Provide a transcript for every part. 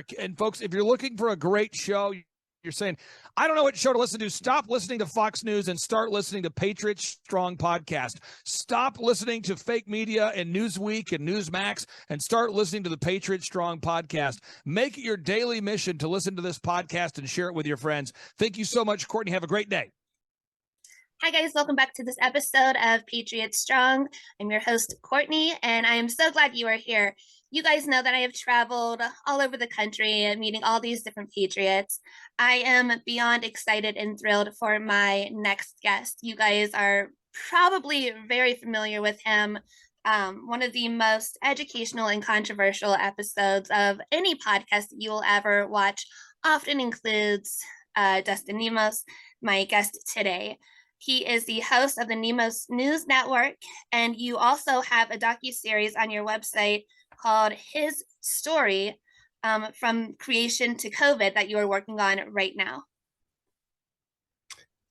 there. And folks, if you're looking for a great show, you're saying, I don't know what show to listen to. Stop listening to Fox News and start listening to Patriot Strong Podcast. Stop listening to fake media and Newsweek and Newsmax and start listening to the Patriot Strong Podcast. Make it your daily mission to listen to this podcast and share it with your friends. Thank you so much, Courtney. Have a great day. Hi, guys. Welcome back to this episode of Patriot Strong. I'm your host, Courtney, and I am so glad you are here. You guys know that I have traveled all over the country, meeting all these different patriots. I am beyond excited and thrilled for my next guest. You guys are probably very familiar with him. One of the most educational and controversial episodes of any podcast that you will ever watch often includes Dustin Nemos, my guest today. He is the host of the Nemos News Network, and you also have a docuseries on your website called His Story, from creation to COVID, that you are working on right now.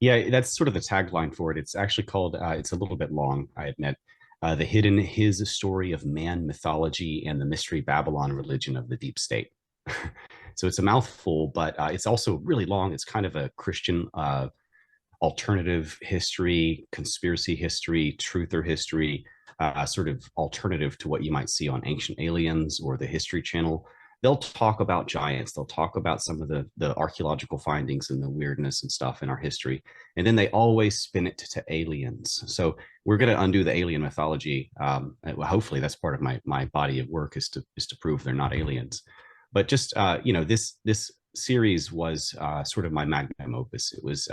Yeah, that's sort of the tagline for it. It's actually called, it's a little bit long, I admit, The Hidden His Story of Man, Mythology, and the Mystery Babylon Religion of the Deep State. So it's a mouthful, but it's also really long. It's kind of a Christian alternative history, conspiracy history, truther history, sort of alternative to what you might see on Ancient Aliens or the History Channel. They'll talk about giants. They'll talk about some of the archaeological findings and the weirdness and stuff in our history. And then they always spin it to aliens. So we're going to undo the alien mythology. Hopefully that's part of my body of work is to prove they're not aliens. But just, this series was sort of my magnum opus. It was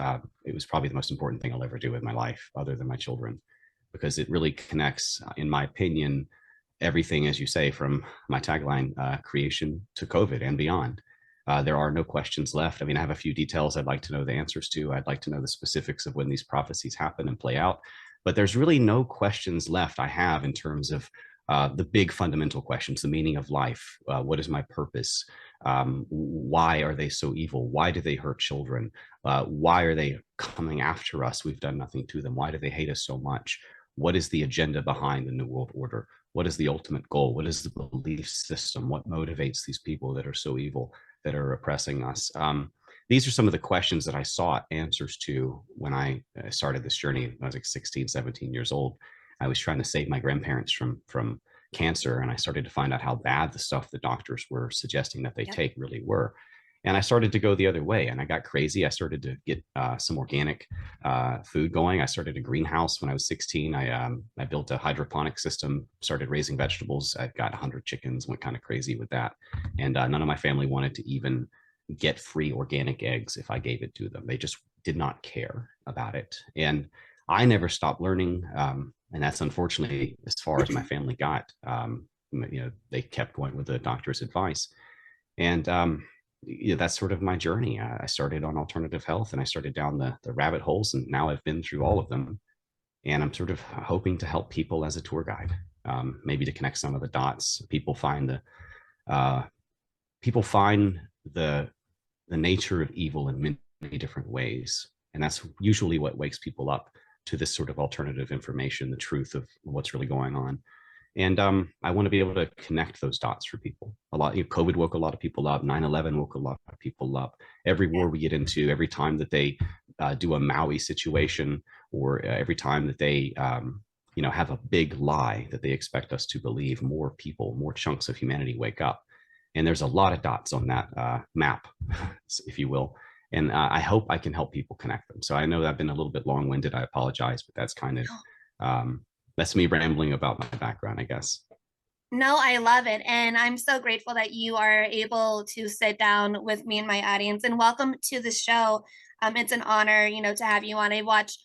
probably the most important thing I'll ever do with my life, other than my children, because it really connects, in my opinion, everything, as you say, from my tagline, creation to COVID and beyond. There are no questions left. I mean, I have a few details I'd like to know the answers to. I'd like to know the specifics of when these prophecies happen and play out. But there's really no questions left I have in terms of the big fundamental questions: the meaning of life, what is my purpose, why are they so evil, why do they hurt children, why are they coming after us, we've done nothing to them, why do they hate us so much, what is the agenda behind the New World Order, what is the ultimate goal, what is the belief system, what motivates these people that are so evil, that are oppressing us. These are some of the questions that I sought answers to when I started this journey. When I was like 16, 17 years old. I was trying to save my grandparents from cancer, and I started to find out how bad the stuff the doctors were suggesting that they take really were. And I started to go the other way, and I got crazy. I started to get some organic food going. I started a greenhouse when I was 16. I built a hydroponic system, started raising vegetables. I got 100 chickens, went kind of crazy with that. And none of my family wanted to even get free organic eggs if I gave it to them. They just did not care about it. And I never stopped learning. And that's unfortunately as far as my family got. They kept going with the doctor's advice. And that's sort of my journey. I started on alternative health, and I started down the rabbit holes, and now I've been through all of them. And I'm sort of hoping to help people as a tour guide, maybe to connect some of the dots. People find the nature of evil in many different ways. And that's usually what wakes people up to this sort of alternative information, the truth of what's really going on. And I want to be able to connect those dots for people. COVID woke a lot of people up. 9/11 woke a lot of people up. Every war we get into, every time that they do a Maui situation, or every time that they have a big lie that they expect us to believe, more people, more chunks of humanity wake up. And there's a lot of dots on that map, if you will. And I hope I can help people connect them. So I know I've been a little bit long-winded. I apologize, but that's kind of, that's me rambling about my background, I guess. No, I love it. And I'm so grateful that you are able to sit down with me and my audience. And welcome to the show. It's an honor, to have you on. I watch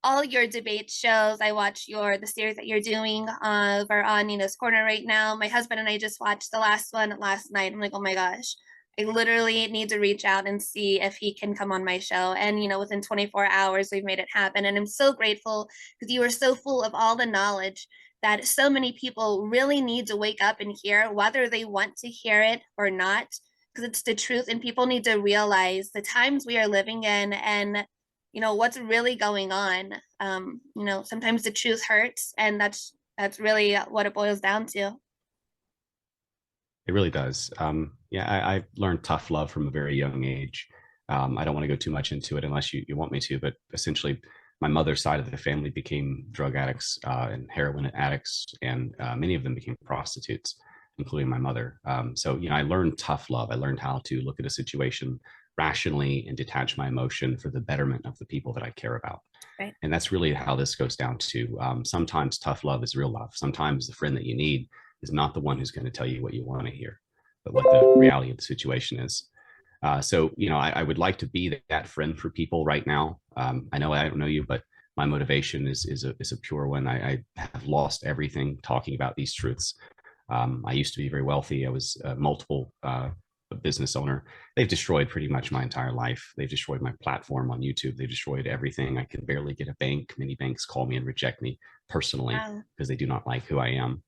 all your debate shows. I watch the series that you're doing over on Nina's Corner right now. My husband and I just watched the last one last night. I'm like, oh my gosh. I literally need to reach out and see if he can come on my show. And, within 24 hours, we've made it happen. And I'm so grateful because you are so full of all the knowledge that so many people really need to wake up and hear, whether they want to hear it or not, because it's the truth. And people need to realize the times we are living in and, what's really going on. Sometimes the truth hurts, and that's really what it boils down to. It really does. Yeah, I learned tough love from a very young age. I don't want to go too much into it unless you want me to, but essentially, my mother's side of the family became drug addicts and heroin addicts, and many of them became prostitutes, including my mother. So, I learned tough love. I learned how to look at a situation rationally and detach my emotion for the betterment of the people that I care about. Right. And that's really how this goes down to. Sometimes tough love is real love. Sometimes the friend that you need is not the one who's going to tell you what you want to hear, but what the reality of the situation is. So, I would like to be that friend for people right now. I know I don't know you, but my motivation is a pure one. I have lost everything talking about these truths. I used to be very wealthy. I was multiple business owner. They've destroyed pretty much my entire life. They've destroyed my platform on YouTube. They've destroyed everything. I can barely get a bank. Many banks call me and reject me personally Wow. because they do not like who I am.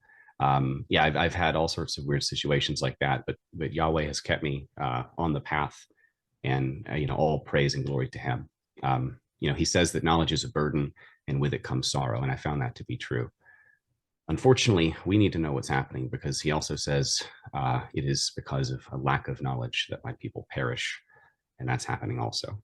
Yeah, I've had all sorts of weird situations like that, but Yahweh has kept me on the path, and all praise and glory to Him. He says that knowledge is a burden, and with it comes sorrow, and I found that to be true. Unfortunately, we need to know what's happening because He also says it is because of a lack of knowledge that my people perish, and that's happening also.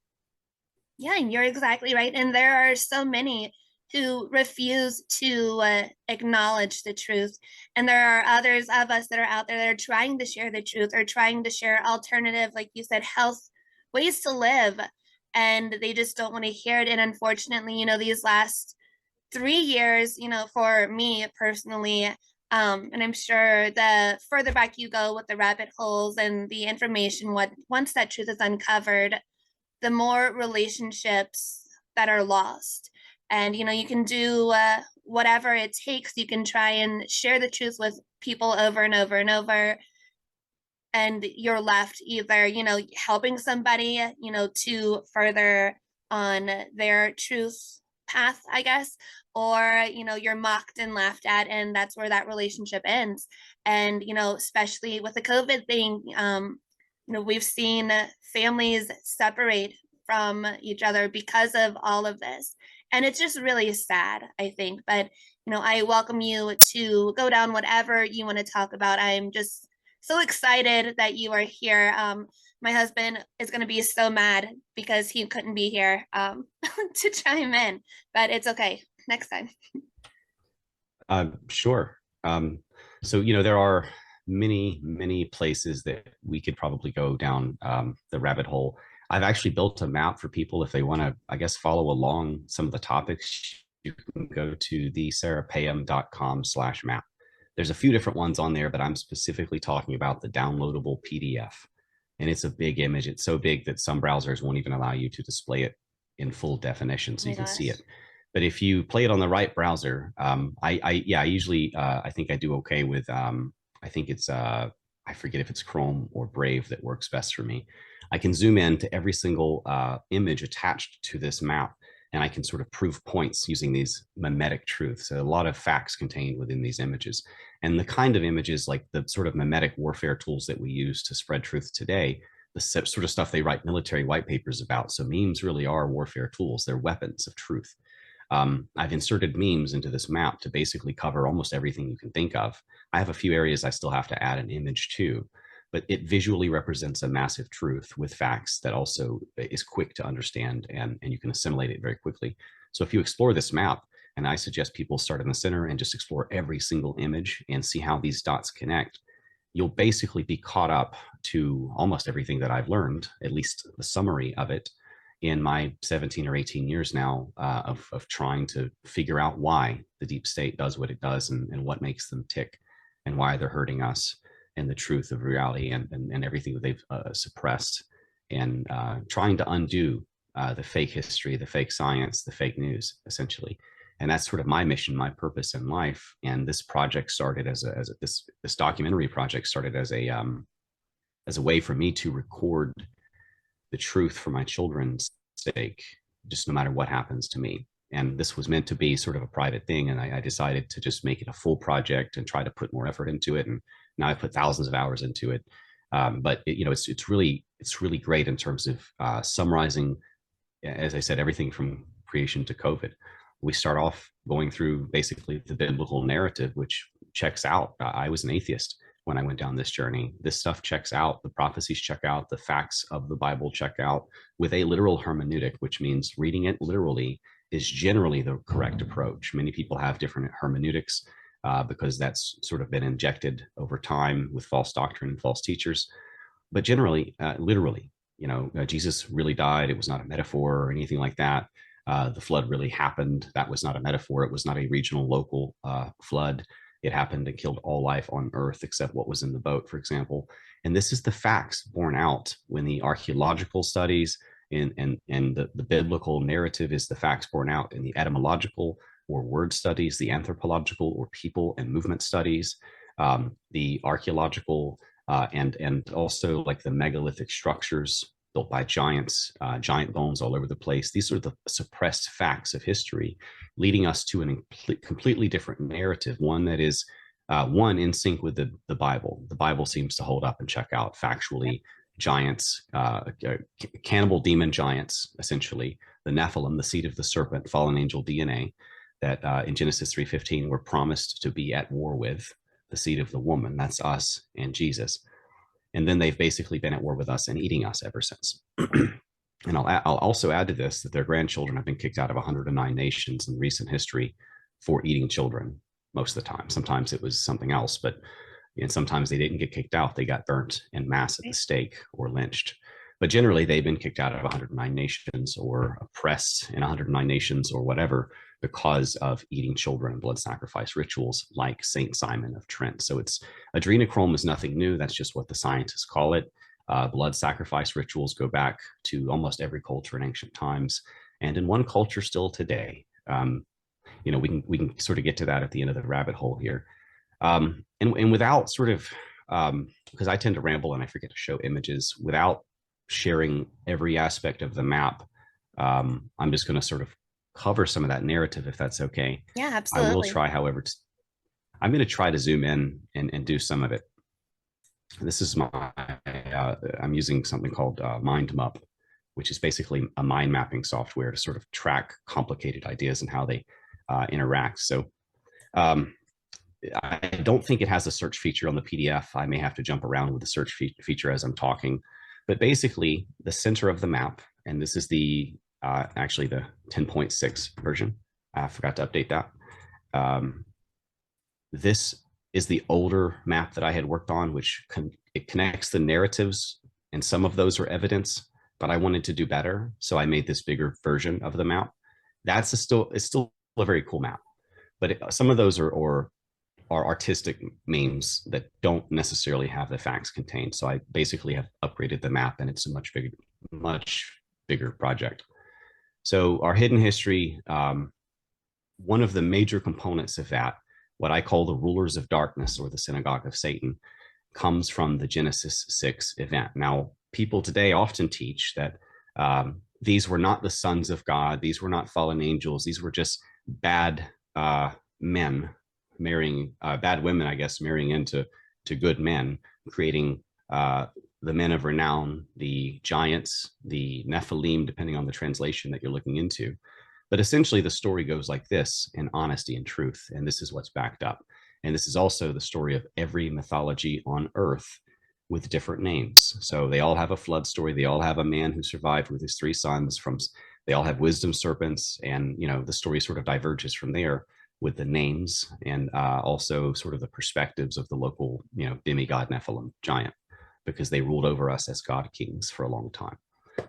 Yeah, you're exactly right. And there are so many who refuse to acknowledge the truth. And there are others of us that are out there that are trying to share the truth or trying to share alternative, like you said, health ways to live. And they just don't want to hear it. And unfortunately, these last 3 years, for me personally, and I'm sure the further back you go with the rabbit holes and the information, once that truth is uncovered, the more relationships that are lost. And you can do whatever it takes. You can try and share the truth with people over and over and over, and you're left either helping somebody to further on their truth path, I guess, or you're mocked and laughed at, and that's where that relationship ends. And especially with the COVID thing, we've seen families separate from each other because of all of this. And it's just really sad, I think. But, I welcome you to go down whatever you want to talk about. I'm just so excited that you are here. My husband is going to be so mad because he couldn't be here to chime in, but it's okay. Next time. Sure. So, there are many places that we could probably go down the rabbit hole. I've actually built a map for people if they want to, I guess, follow along some of the topics. You can go to thesarahpayam.com/map. There's a few different ones on there, but I'm specifically talking about the downloadable PDF. And it's a big image. It's so big that some browsers won't even allow you to display it in full definition so Oh you my can see gosh. it. But if you play it on the right browser, I usually I think I do okay with I think it's I forget if it's Chrome or Brave that works best for me. I can zoom in to every single image attached to this map, and I can sort of prove points using these mimetic truths. So a lot of facts contained within these images, and the kind of images like the sort of mimetic warfare tools that we use to spread truth today, the sort of stuff they write military white papers about. So memes really are warfare tools. They're weapons of truth. I've inserted memes into this map to basically cover almost everything you can think of. I have a few areas I still have to add an image to, but it visually represents a massive truth with facts that also is quick to understand, and you can assimilate it very quickly. So if you explore this map, and I suggest people start in the center and just explore every single image and see how these dots connect, you'll basically be caught up to almost everything that I've learned, at least the summary of it, in my 17 or 18 years now of trying to figure out why the deep state does what it does, and what makes them tick, and why they're hurting us, and the truth of reality, and everything that they've suppressed, and trying to undo the fake history, the fake science, the fake news, essentially. And that's sort of my mission, my purpose in life. And this project started this documentary project started as a way for me to record the truth for my children's sake, just no matter what happens to me. And this was meant to be sort of a private thing, and I decided to just make it a full project and try to put more effort into it. And now I put thousands of hours into it. But it's really great in terms of summarizing, as I said, everything from creation to COVID. We start off going through basically the biblical narrative, which checks out. I was an atheist. when I went down this journey. This stuff checks out, the prophecies check out, the facts of the Bible check out with a literal hermeneutic, which means reading it literally is generally the correct approach. Many people have different hermeneutics because that's sort of been injected over time with false doctrine and false teachers. But generally, literally, Jesus really died. It was not a metaphor or anything like that. The flood really happened. That was not a metaphor. It was not a regional, local flood. It happened and killed all life on earth except what was in the boat, for example. And this is the facts borne out when the archaeological studies and the biblical narrative is the facts borne out in the etymological or word studies, the anthropological or people and movement studies, the archaeological and also like the megalithic structures built by giants, giant bones all over the place. These are the suppressed facts of history, leading us to a completely different narrative, one that is one in sync with the Bible. The Bible seems to hold up and check out factually. Giants, cannibal demon giants, essentially, the Nephilim, the seed of the serpent, fallen angel DNA, that in Genesis 3:15 were promised to be at war with the seed of the woman. That's us and Jesus. And then they've basically been at war with us and eating us ever since. And I'll also add to this that their grandchildren have been kicked out of 109 nations in recent history for eating children most of the time. Sometimes it was something else, but sometimes they didn't get kicked out. They got burnt en masse at the stake or lynched. But generally, they've been kicked out of 109 nations or oppressed in 109 nations or whatever because of eating children and blood sacrifice rituals like Saint Simon of Trent. So adrenochrome is nothing new. That's just what the scientists call it. Blood sacrifice rituals go back to almost every culture in ancient times, and in one culture still today. We can sort of get to that at the end of the rabbit hole here, and without sort of because I tend to ramble and I forget to show images without sharing every aspect of the map. I'm just going to sort of cover some of that narrative, if that's okay. Yeah, absolutely. I will try, however, I'm going to try to zoom in and do some of it. This is I'm using something called MindMap, which is basically a mind mapping software to sort of track complicated ideas and how they interact. So I don't think it has a search feature on the PDF. I may have to jump around with the search feature as I'm talking. But basically, the center of the map, and this is actually the 10.6 version. I forgot to update that. This is the older map that I had worked on, which it connects the narratives, and some of those are evidence, but I wanted to do better. So I made this bigger version of the map. It's still a very cool map, but some of those are artistic memes that don't necessarily have the facts contained. So I basically have upgraded the map, and it's a much bigger project. So our hidden history, one of the major components of that, what I call the rulers of darkness or the synagogue of Satan, comes from the Genesis 6 event. Now, people today often teach that these were not the sons of God. These were not fallen angels. These were just bad men marrying, bad women, I guess, marrying into good men, creating the men of renown, the giants, the Nephilim, depending on the translation that you're looking into. But essentially, the story goes like this in honesty and truth, and this is what's backed up. And this is also the story of every mythology on earth with different names. So they all have a flood story. They all have a man who survived with his 3 sons. They all have wisdom serpents, and the story sort of diverges from there with the names and also sort of the perspectives of the local, demigod Nephilim giant, because they ruled over us as god kings for a long time.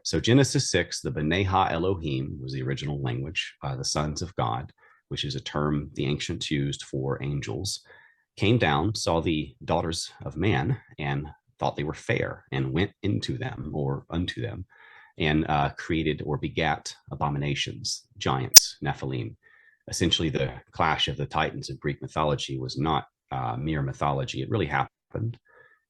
So Genesis 6, the B'nai Ha-Elohim was the original language, the sons of God, which is a term the ancients used for angels, came down, saw the daughters of man, and thought they were fair, and went into them or unto them, and created or begat abominations, giants, Nephilim. Essentially, the clash of the Titans of Greek mythology was not mere mythology. It really happened.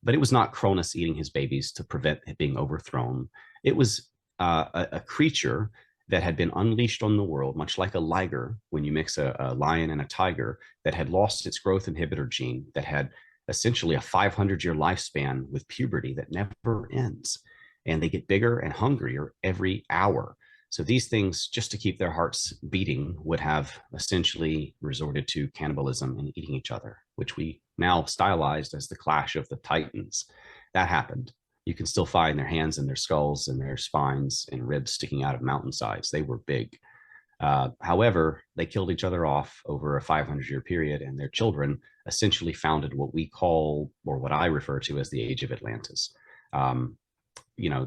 But it was not Cronus eating his babies to prevent it being overthrown. It was a creature that had been unleashed on the world, much like a liger, when you mix a lion and a tiger, that had lost its growth inhibitor gene, that had essentially a 500-year lifespan with puberty that never ends. And they get bigger and hungrier every hour. So these things, just to keep their hearts beating, would have essentially resorted to cannibalism and eating each other, which we now stylized as the Clash of the Titans. That happened. You can still find their hands and their skulls and their spines and ribs sticking out of mountainsides. They were big. However, they killed each other off over a 500-year period, and their children essentially founded what we call, or what I refer to as, the Age of Atlantis.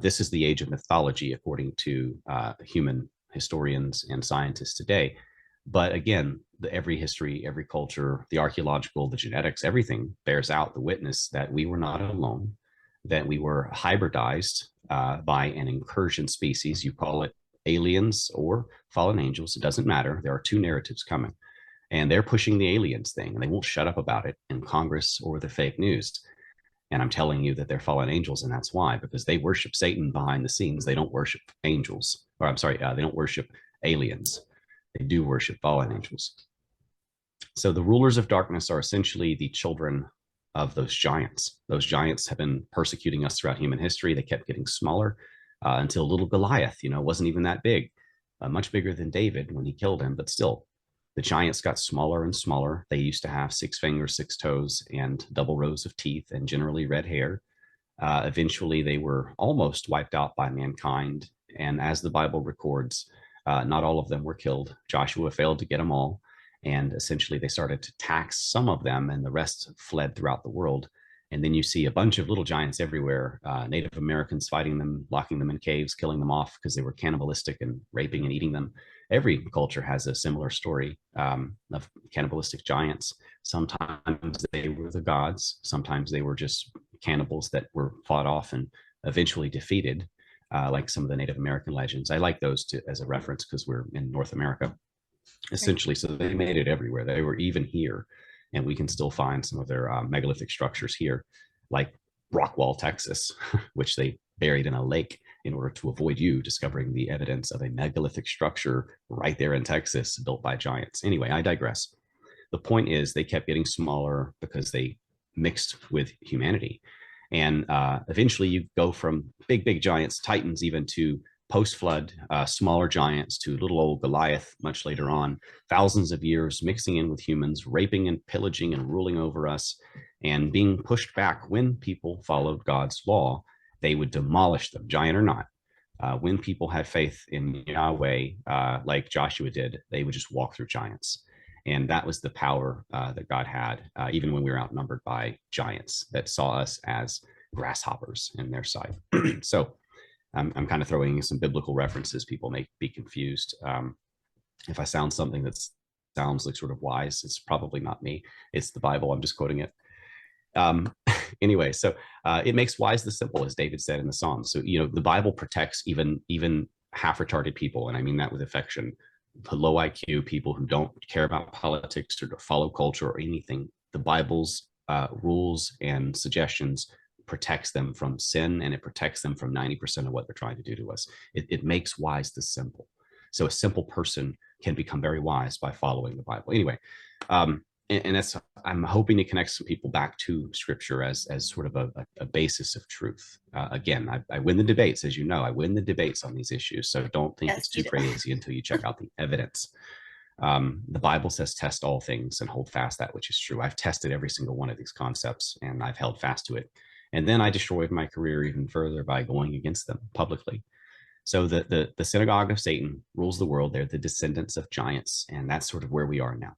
This is the age of mythology, according to human historians and scientists today. But again, every history, every culture, the archaeological, the genetics, everything bears out the witness that we were not alone, that we were hybridized by an incursion species. You call it aliens or fallen angels, it doesn't matter. There are two narratives coming, and they're pushing the aliens thing, and they won't shut up about it in Congress or the fake news. And I'm telling you that they're fallen angels, and that's why, because they worship Satan behind the scenes. They don't worship angels, or I'm sorry, they don't worship aliens. They do worship fallen angels. So the rulers of darkness are essentially the children of those giants. Those giants have been persecuting us throughout human history. They kept getting smaller until little Goliath, wasn't even that big, much bigger than David when he killed him, but still, the giants got smaller and smaller. They used to have 6 fingers, 6 toes, and double rows of teeth, and generally red hair. Eventually, they were almost wiped out by mankind. And as the Bible records, not all of them were killed. Joshua failed to get them all. And essentially, they started to tax some of them, and the rest fled throughout the world. And then you see a bunch of little giants everywhere, Native Americans fighting them, locking them in caves, killing them off because they were cannibalistic and raping and eating them. Every culture has a similar story of cannibalistic giants. Sometimes they were the gods. Sometimes they were just cannibals that were fought off and eventually defeated, like some of the Native American legends. I like those as a reference because we're in North America, essentially. So they made it everywhere. They were even here. And we can still find some of their megalithic structures here, like Rockwall, Texas, which they buried in a lake in order to avoid you discovering the evidence of a megalithic structure right there in Texas built by giants. Anyway, I digress. The point is they kept getting smaller because they mixed with humanity. And eventually you go from big, big giants, titans, even to post-flood, smaller giants to little old Goliath much later on, thousands of years mixing in with humans, raping and pillaging and ruling over us, and being pushed back. When people followed God's law, they would demolish them, giant or not. When people had faith in Yahweh, like Joshua did, they would just walk through giants. And that was the power that God had, even when we were outnumbered by giants that saw us as grasshoppers in their sight. So I'm kind of throwing in some biblical references. People may be confused. If I sound something that sounds like sort of wise, it's probably not me. It's the Bible. I'm just quoting it. Anyway, so it makes wise the simple, as David said in the Psalms. So, the Bible protects even half-retarded people, and I mean that with affection. The low IQ people who don't care about politics or to follow culture or anything. The Bible's rules and suggestions protects them from sin, and it protects them from 90% of what they're trying to do to us. It makes wise the simple. So a simple person can become very wise by following the Bible. Anyway, and that's, I'm hoping to connect some people back to Scripture as sort of a basis of truth. Again, I win the debates, as you know. I win the debates on these issues, so don't think it's too crazy until you check out the evidence. The Bible says test all things and hold fast that which is true. I've tested every single one of these concepts, and I've held fast to it. And then I destroyed my career even further by going against them publicly. So the synagogue of Satan rules the world. They're the descendants of giants, and that's sort of where we are now.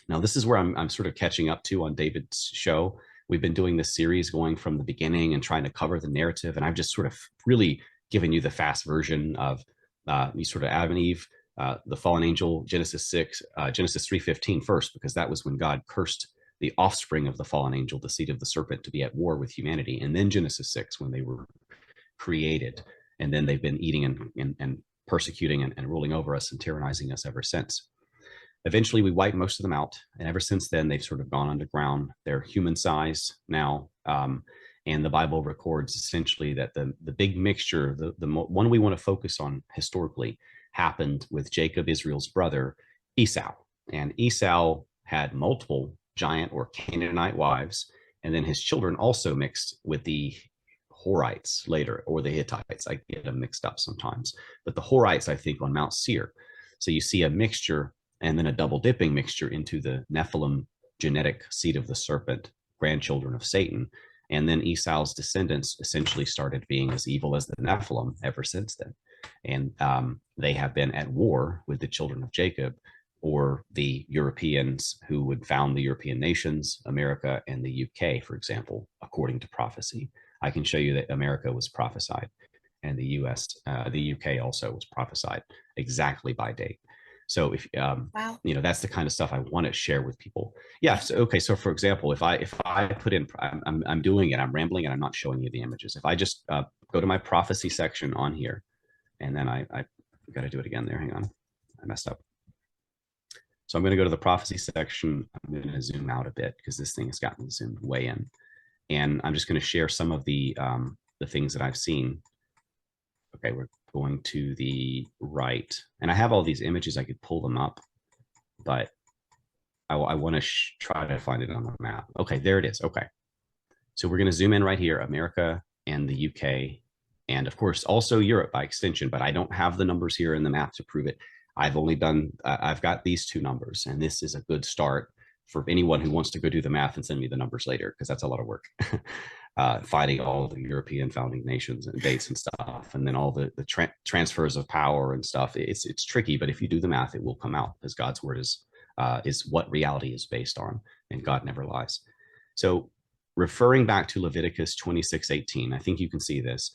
Now, this is where I'm sort of catching up to on David's show. We've been doing this series going from the beginning and trying to cover the narrative, and I've just sort of really given you the fast version of you sort of Adam and Eve, the fallen angel, Genesis 6, Genesis 3:15 first, because that was when God cursed the offspring of the fallen angel, the seed of the serpent, to be at war with humanity. And then Genesis 6, when they were created. And then they've been eating and persecuting and ruling over us and tyrannizing us ever since. Eventually, we wiped most of them out. And ever since then, they've sort of gone underground. They're human size now. And the Bible records essentially that the big mixture, the one we want to focus on historically, happened with Jacob, Israel's brother, Esau. And Esau had multiple giant or Canaanite wives, and then his children also mixed with the Horites later, or the Hittites. I get them mixed up sometimes, but the Horites, I think, on Mount Seir. So you see a mixture and then a double dipping mixture into the Nephilim genetic seed of the serpent, grandchildren of Satan. And then Esau's descendants essentially started being as evil as the Nephilim ever since then. And they have been at war with the children of Jacob, or the Europeans who would found the European nations, America and the UK, for example, according to prophecy. I can show you that America was prophesied, and the UK also was prophesied exactly by date. So if Wow. you know, that's the kind of stuff I want to share with people. Yeah. So, okay. So for example, if I put in, I'm doing it, I'm rambling, and I'm not showing you the images. If I just go to my prophecy section on here, and then I got to do it again there. Hang on, I messed up. So I'm going to go to the prophecy section. I'm going to zoom out a bit because this thing has gotten zoomed way in, and I'm just going to share some of the things that I've seen. Okay, we're going to the right, and I have all these images. I could pull them up, but I want to try to find it on the map. Okay, there it is. Okay, so we're going to zoom in right here, America and the UK, and of course also Europe by extension, but I don't have the numbers here in the map to prove it. I've only done, I've got these two numbers, and this is a good start for anyone who wants to go do the math and send me the numbers later, because that's a lot of work. Finding all the European founding nations and dates and stuff, and then all the transfers of power and stuff. It's tricky, but if you do the math, it will come out, because God's word is what reality is based on, and God never lies. So referring back to Leviticus 26:18, I think you can see this.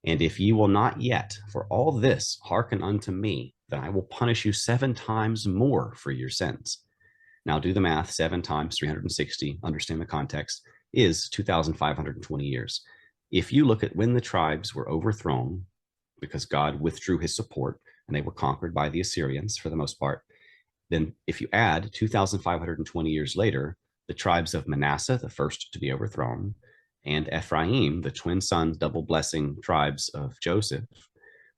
And if ye will not yet for all this hearken unto me, then I will punish you 7 times more for your sins. Now do the math. 7 times 360, understand the context, is 2,520 years. If you look at when the tribes were overthrown, because God withdrew his support and they were conquered by the Assyrians for the most part, then if you add 2,520 years later, the tribes of Manasseh, the first to be overthrown, and Ephraim, the twin sons, double blessing tribes of Joseph,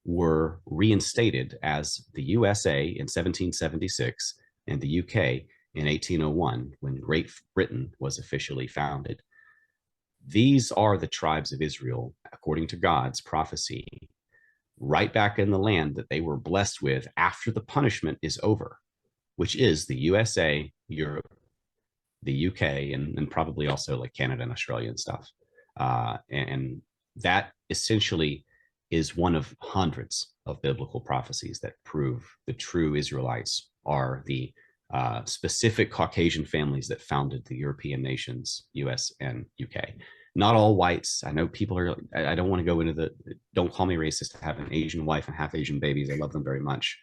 were reinstated as the USA in 1776 and the UK in 1801, when Great Britain was officially founded. These are the tribes of Israel, according to God's prophecy, right back in the land that they were blessed with after the punishment is over, which is the USA, Europe, the UK, and probably also like Canada and Australia and stuff. And that essentially is one of hundreds of biblical prophecies that prove the true Israelites are the specific Caucasian families that founded the European nations, US and UK. Not all whites. I know people are, I don't want to go into the, don't call me racist. I have an Asian wife and half Asian babies. I love them very much.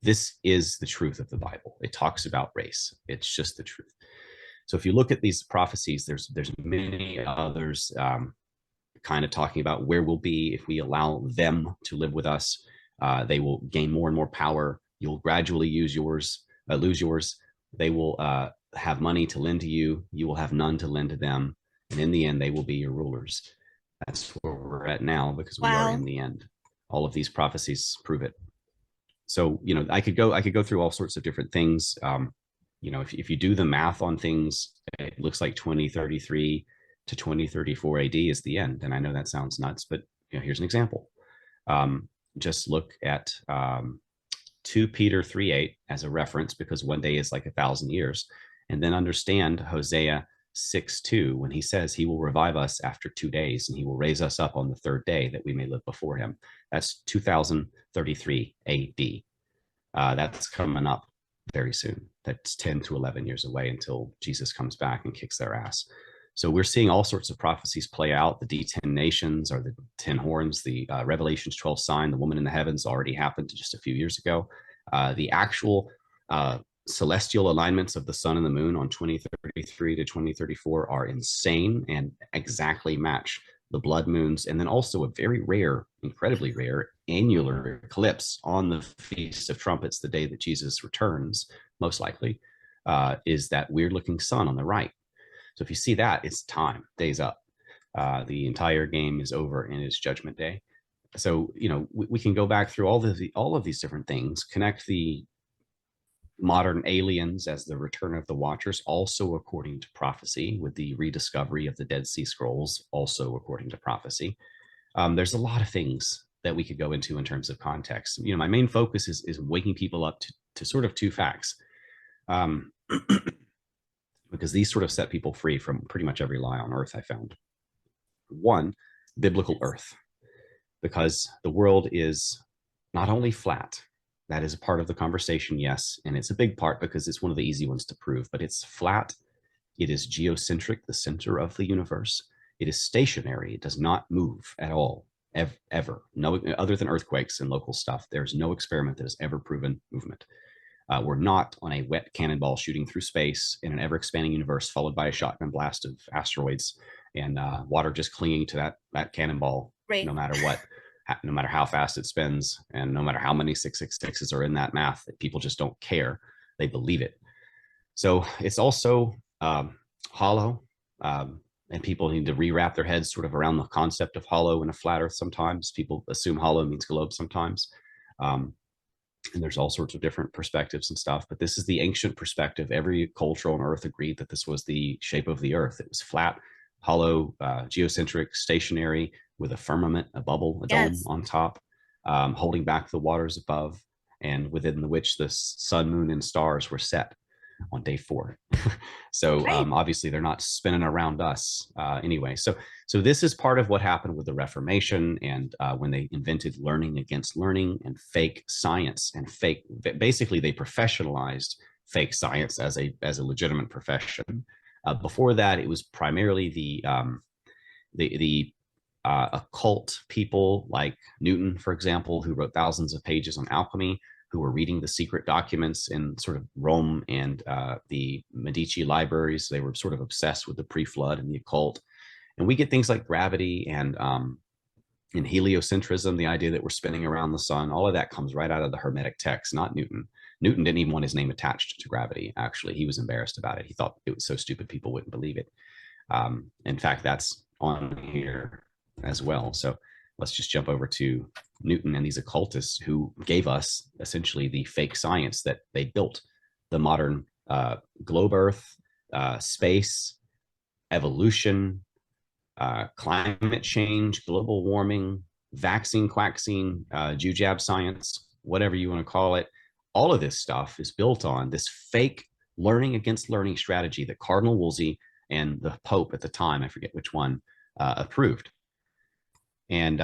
This is the truth of the Bible. It talks about race. It's just the truth. So if you look at these prophecies, there's many others kind of talking about where we'll be if we allow them to live with us. They will gain more and more power. You'll gradually lose yours. They will have money to lend to you. You will have none to lend to them. And in the end, they will be your rulers. That's where we're at now, because we are in the end. All of these prophecies prove it. So, you know, I could go through all sorts of different things. You know, if you do the math on things, it looks like 2033 to 2034 AD is the end. And I know that sounds nuts, but you know, here's an example. Just look at 2 Peter 3:8 as a reference, because one day is like 1,000 years. And then understand Hosea 6:2 when he says he will revive us after 2 days and he will raise us up on the 3rd day that we may live before him. That's 2033 AD. That's coming up very soon. That's 10 to 11 years away until Jesus comes back and kicks their ass. So we're seeing all sorts of prophecies play out. The D10 nations, or the 10 horns, the Revelations 12 sign, the woman in the heavens already happened just a few years ago. The actual celestial alignments of the sun and the moon on 2033 to 2034 are insane and exactly match the blood moons. And then also a very rare, incredibly rare annular eclipse on the Feast of Trumpets, the day that Jesus returns, most likely, is that weird looking sun on the right. So if you see that, it's time, day's up. The entire game is over and it's Judgment Day. So, you know, we can go back through all of these different things, connect the modern aliens as the return of the Watchers, also according to prophecy, with the rediscovery of the Dead Sea Scrolls, also according to prophecy. There's a lot of things that we could go into in terms of context. You know, my main focus is waking people up to sort of 2 facts. because these sort of set people free from pretty much every lie on earth, I found. One, biblical earth, because the world is not only flat, that is a part of the conversation, yes, and it's a big part because it's one of the easy ones to prove, but it's flat. It is geocentric, the center of the universe. It is stationary. It does not move at all, ever. No, other than earthquakes and local stuff, there's no experiment that has ever proven movement. We're not on a wet cannonball shooting through space in an ever-expanding universe, followed by a shotgun blast of asteroids and water just clinging to that cannonball, Right. no matter what, no matter how fast it spins, and no matter how many 666s are in that math. People just don't care. They believe it. So it's also hollow, and people need to rewrap their heads sort of around the concept of hollow and a flat earth sometimes. People assume hollow means globe sometimes. And there's all sorts of different perspectives and stuff, but this is the ancient perspective. Every culture on earth agreed that this was the shape of the earth. It was flat, hollow, geocentric, stationary, with a firmament, a bubble, a dome on top, holding back the waters above, and within which the sun, moon, and stars were set on day 4. So obviously they're not spinning around us anyway. So this is part of what happened with the Reformation, and when they invented learning against learning and fake science and basically they professionalized fake science as a legitimate profession. Before that, it was primarily the occult people like Newton, for example, who wrote thousands of pages on alchemy, who were reading the secret documents in sort of Rome and the Medici libraries. They were sort of obsessed with the pre-flood and the occult. And we get things like gravity and heliocentrism, the idea that we're spinning around the sun. All of that comes right out of the Hermetic text, not Newton. Newton didn't even want his name attached to gravity, actually. He was embarrassed about it. He thought it was so stupid people wouldn't believe it. In fact, that's on here as well. So let's just jump over to Newton and these occultists who gave us essentially the fake science that they built, the modern globe Earth, space, evolution, climate change, global warming, vaccine, quaxine, jujab science, whatever you want to call it. All of this stuff is built on this fake learning against learning strategy that Cardinal Wolsey and the Pope at the time, I forget which one, approved. And,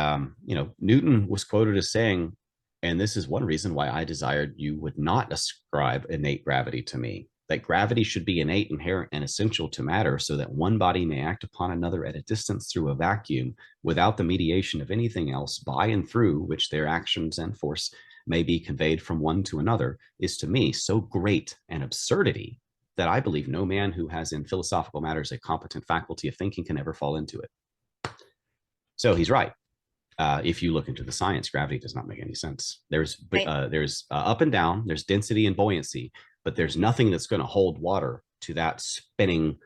Newton was quoted as saying, and this is one reason why I desired you would not ascribe innate gravity to me, that gravity should be innate, inherent, and essential to matter, so that one body may act upon another at a distance through a vacuum without the mediation of anything else, by and through which their actions and force may be conveyed from one to another, is to me so great an absurdity that I believe no man who has in philosophical matters a competent faculty of thinking can ever fall into it. So he's right. If you look into the science, gravity does not make any sense. There's up and down, there's density and buoyancy, but there's nothing that's going to hold water to that spinning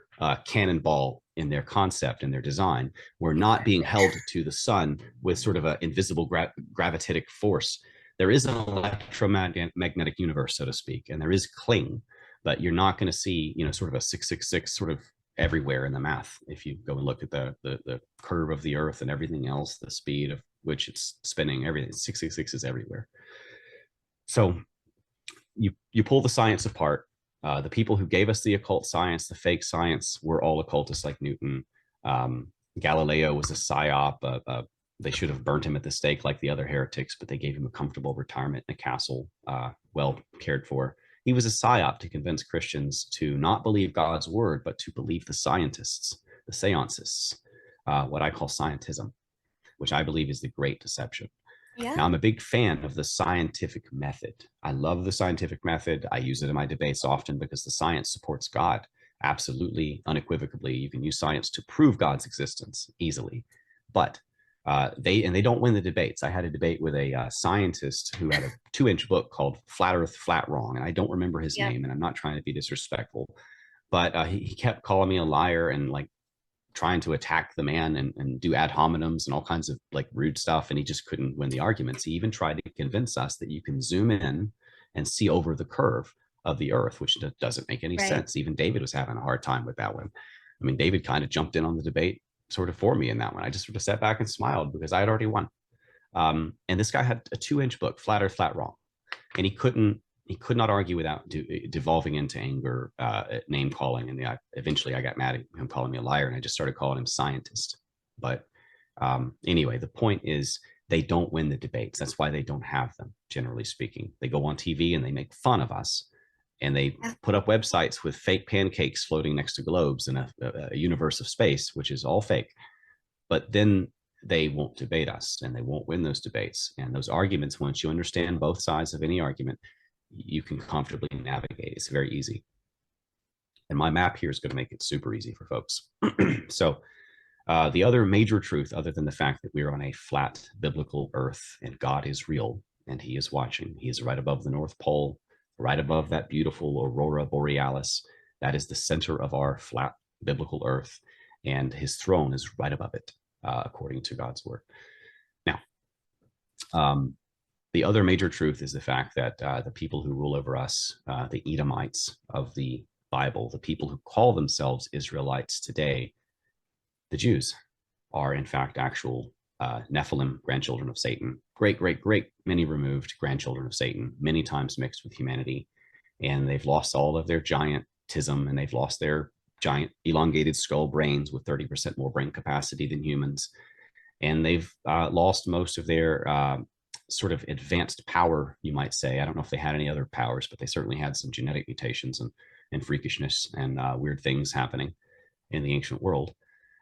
cannonball in their concept and their design. We're not being held to the sun with sort of an invisible gravitatic force. There is an electromagnetic universe, so to speak, and there is cling, but you're not going to see, sort of a 666 sort of everywhere in the math. If you go and look at the curve of the earth and everything else, the speed of which it's spinning, everything, 666 is everywhere. So you pull the science apart. The people who gave us the occult science, the fake science, were all occultists like Newton. Galileo was a psyop. They should have burnt him at the stake like the other heretics, but they gave him a comfortable retirement in a castle, well cared for. He was a psyop to convince Christians to not believe God's word, but to believe the scientists, the seancists, what I call scientism, which I believe is the great deception. Yeah. Now, I'm a big fan of the scientific method. I love the scientific method. I use it in my debates often because the science supports God. Absolutely, unequivocally. You can use science to prove God's existence easily. But they don't win the debates. I had a debate with a scientist who had a 2-inch book called Flat Earth, Flat Wrong. And I don't remember his name, and I'm not trying to be disrespectful. But he kept calling me a liar and like trying to attack the man and do ad hominems and all kinds of like rude stuff. And he just couldn't win the arguments. He even tried to convince us that you can zoom in and see over the curve of the earth, which doesn't make any sense. Even David was having a hard time with that one. I mean, David kind of jumped in on the debate sort of for me in that one. I just sort of sat back and smiled because I had already won. And this guy had a 2-inch book, Flat Earth, Flat Wrong. And he couldn't he could not argue without devolving into anger, name calling, and eventually I got mad at him calling me a liar, and I just started calling him scientist. But anyway, the point is they don't win the debates. That's why they don't have them, generally speaking. They go on TV and they make fun of us, and they put up websites with fake pancakes floating next to globes in a universe of space, which is all fake. But then they won't debate us, and they won't win those debates. And those arguments, once you understand both sides of any argument, you can comfortably navigate. It's very easy. And my map here is going to make it super easy for folks. So the other major truth, other than the fact that we're on a flat biblical earth and God is real and he is watching, he is right above the North Pole, right above that beautiful aurora borealis. That is the center of our flat biblical earth, and his throne is right above it, according to God's word. Now, the other major truth is the fact that the people who rule over us, the Edomites of the Bible, the people who call themselves Israelites today, the Jews, are in fact actual Nephilim, grandchildren of Satan, great, many removed grandchildren of Satan, many times mixed with humanity. And they've lost all of their giantism, and they've lost their giant elongated skull brains with 30% more brain capacity than humans. And they've lost most of their sort of advanced power, you might say. I don't know if they had any other powers, but they certainly had some genetic mutations and freakishness and weird things happening in the ancient world.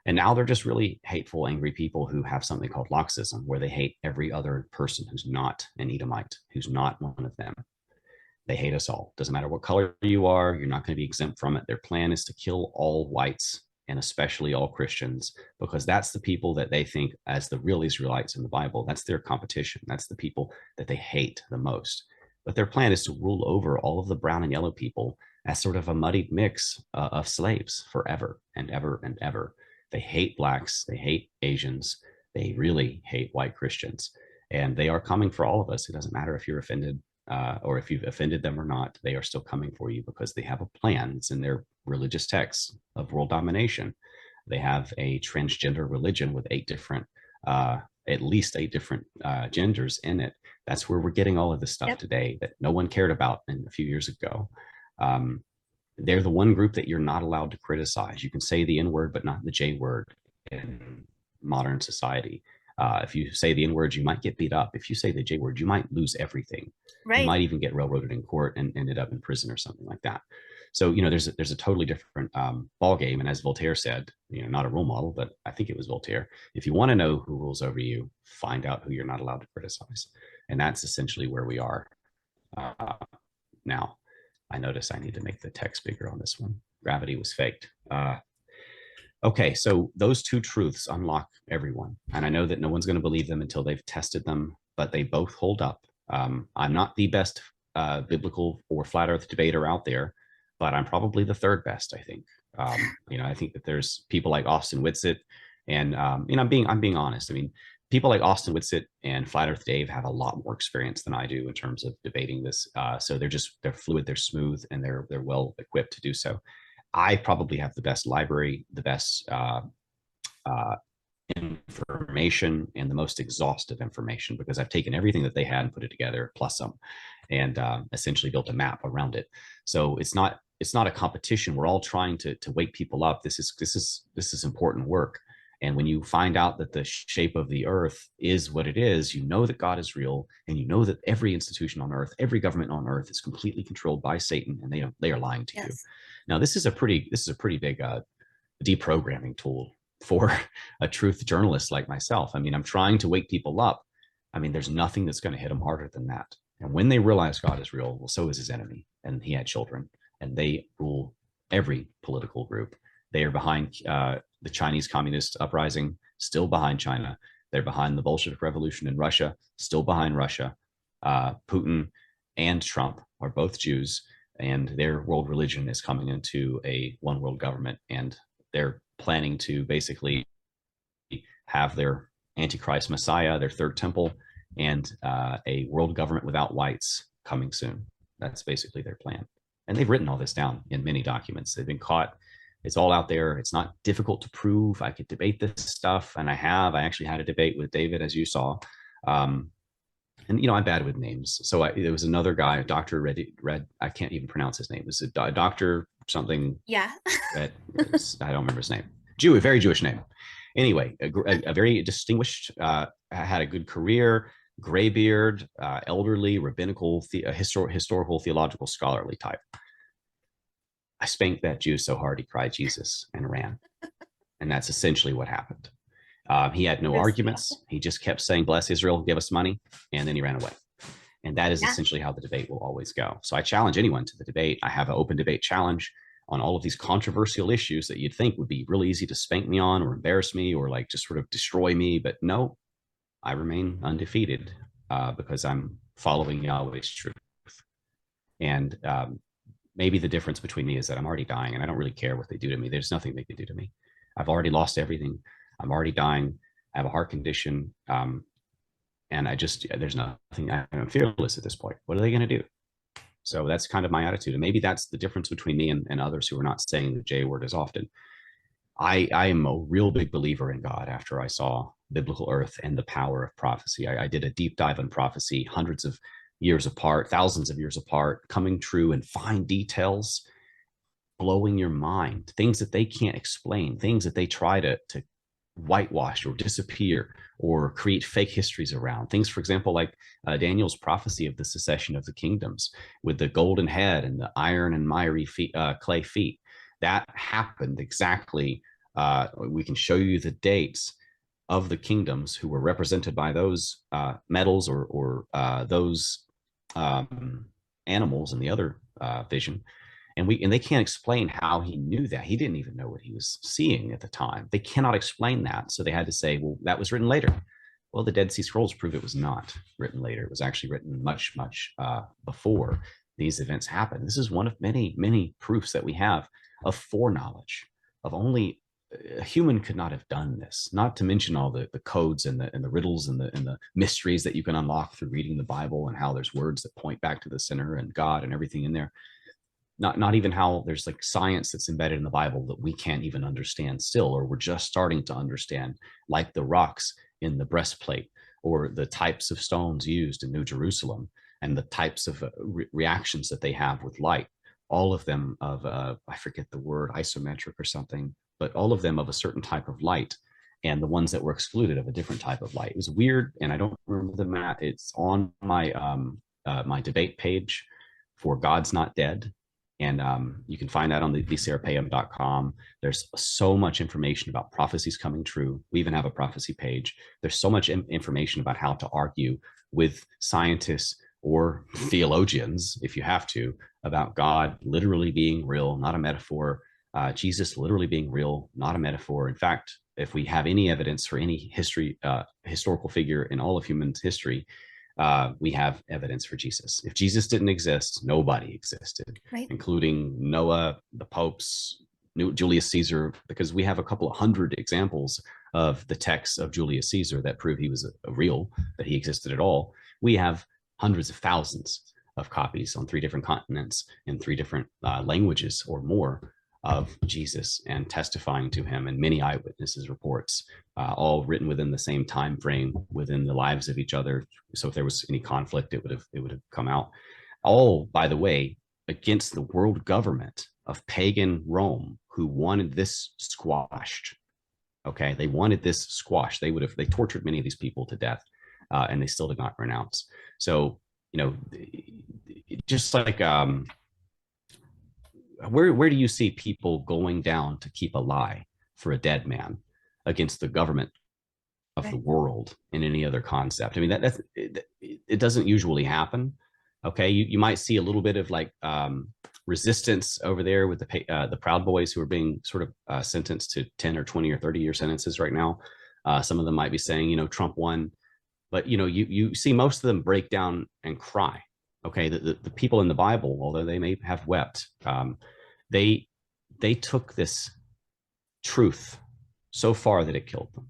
And now they're just really hateful, angry people who have something called Loxism, where they hate every other person who's not an Edomite, who's not one of them. They hate us all. Doesn't matter what color you are, you're not going to be exempt from it. Their plan is to kill all whites, and especially all Christians, because that's the people that they think as the real Israelites in the Bible. That's their competition. That's the people that they hate the most. But their plan is to rule over all of the brown and yellow people as sort of a muddied mix of slaves forever and ever and ever. They hate blacks. They hate Asians. They really hate white Christians. And they are coming for all of us. It doesn't matter if you're offended or if you've offended them or not. They are still coming for you because they have a plan. It's in their religious texts of world domination. They have a transgender religion with at least eight different genders in it. That's where we're getting all of this stuff today that no one cared about a few years ago. They're the one group that you're not allowed to criticize. You can say the N word, but not the J word in modern society. If you say the N word, you might get beat up. If you say the J word, you might lose everything. Right. You might even get railroaded in court and ended up in prison or something like that. So, there's a totally different ball game. And as Voltaire said, not a role model, but I think it was Voltaire. If you want to know who rules over you, find out who you're not allowed to criticize. And that's essentially where we are now. I notice I need to make the text bigger on this one. Gravity was faked. Okay, so those two truths unlock everyone. And I know that no one's going to believe them until they've tested them, but they both hold up. I'm not the best biblical or flat earth debater out there, but I'm probably the third best, I think. I think that there's people like Austin Whitsitt, and I'm being honest. I mean, people like Austin Whitsitt and Flat Earth Dave have a lot more experience than I do in terms of debating this. So they're fluid, they're smooth, and they're well equipped to do so. I probably have the best library, the best information, and the most exhaustive information, because I've taken everything that they had and put it together plus some, and essentially built a map around it. So it's not a competition. We're all trying to wake people up. This is important work. And when you find out that the shape of the earth is what it is, you know that God is real, and you know that every institution on earth, every government on earth is completely controlled by Satan, and they are lying to you. Now, this is a pretty big deprogramming tool for a truth journalist like myself. I mean, I'm trying to wake people up. I mean, there's nothing that's going to hit them harder than that. And when they realize God is real, well, so is his enemy, and he had children, and they rule every political group. They are behind the Chinese Communist uprising, still behind China. They're behind the Bolshevik Revolution in Russia, still behind Russia. Putin and Trump are both Jews, and their world religion is coming into a one world government, and they're planning to basically have their Antichrist Messiah, their third temple, and a world government without whites coming soon. That's basically their plan. And they've written all this down in many documents. They've been caught. It's all out there. It's not difficult to prove. I could debate this stuff, and I actually had a debate with David, as you saw. And I'm bad with names. So there was another guy, Dr. Red, I can't even pronounce his name. It was a Dr. something. Yeah. I don't remember his name. Jew, a very Jewish name. Anyway, a very distinguished, had a good career, gray beard, elderly, rabbinical, historical, theological, scholarly type. I spanked that Jew so hard he cried Jesus and ran. And that's essentially what happened. He had no arguments. He just kept saying, bless Israel, give us money. And then he ran away. And that is essentially how the debate will always go. So I challenge anyone to the debate. I have an open debate challenge on all of these controversial issues that you'd think would be really easy to spank me on or embarrass me or like just sort of destroy me. But no, I remain undefeated because I'm following Yahweh's truth. And maybe the difference between me is that I'm already dying and I don't really care what they do to me. There's nothing they can do to me. I've already lost everything. I'm already dying. I have a heart condition. And there's nothing, I'm fearless at this point. What are they going to do? So that's kind of my attitude. And maybe that's the difference between me and others who are not saying the J word as often. I am a real big believer in God after I saw biblical earth and the power of prophecy. I did a deep dive on prophecy, hundreds of years apart, thousands of years apart, coming true in fine details, blowing your mind, things that they can't explain, things that they try to whitewash or disappear or create fake histories around. Things, for example, like Daniel's prophecy of the secession of the kingdoms with the golden head and the iron and miry clay feet. That happened exactly. We can show you the dates of the kingdoms who were represented by those metals or those animals in the other vision. And they can't explain how he knew that. He didn't even know what he was seeing at the time. They cannot explain that. So they had to say, well, that was written later. Well, the Dead Sea Scrolls prove it was not written later. It was actually written much, much before these events happened. This is one of many, many proofs that we have of foreknowledge, of only a human could not have done this, not to mention all the codes and the riddles and the mysteries that you can unlock through reading the Bible and how there's words that point back to the sinner and God and everything in there. Not even how there's like science that's embedded in the Bible that we can't even understand still, or we're just starting to understand, like the rocks in the breastplate or the types of stones used in New Jerusalem and the types of reactions that they have with light. All of them of, I forget the word, isometric or something, but all of them of a certain type of light, and the ones that were excluded of a different type of light. It was weird, and I don't remember the math. It's on my my debate page for God's Not Dead. And you can find that on the vcrpam.com. There's so much information about prophecies coming true. We even have a prophecy page. There's so much information about how to argue with scientists or theologians, if you have to, about God literally being real, not a metaphor. Jesus literally being real, not a metaphor. In fact, if we have any evidence for any historical figure in all of human history, we have evidence for Jesus. If Jesus didn't exist, nobody existed, right, including Noah, the popes, Julius Caesar, because we have a couple of hundred examples of the texts of Julius Caesar that prove he was real, that he existed at all. We have hundreds of thousands of copies on 3 different continents in 3 different languages or more of Jesus and testifying to him, and many eyewitnesses reports, all written within the same time frame within the lives of each other. So if there was any conflict, it would have come out. All, by the way, against the world government of pagan Rome, who wanted this squashed. Okay, they wanted this squashed. They tortured many of these people to death, and they still did not renounce. So just like where do you see people going down to keep a lie for a dead man against the government of the world in any other concept? I mean, it doesn't usually happen. Okay, you might see a little bit of like resistance over there with the Proud Boys, who are being sort of sentenced to 10 or 20 or 30-year sentences right now. Some of them might be saying, Trump won, but you see most of them break down and cry. Okay, the people in the Bible, although they may have wept, they took this truth so far that it killed them.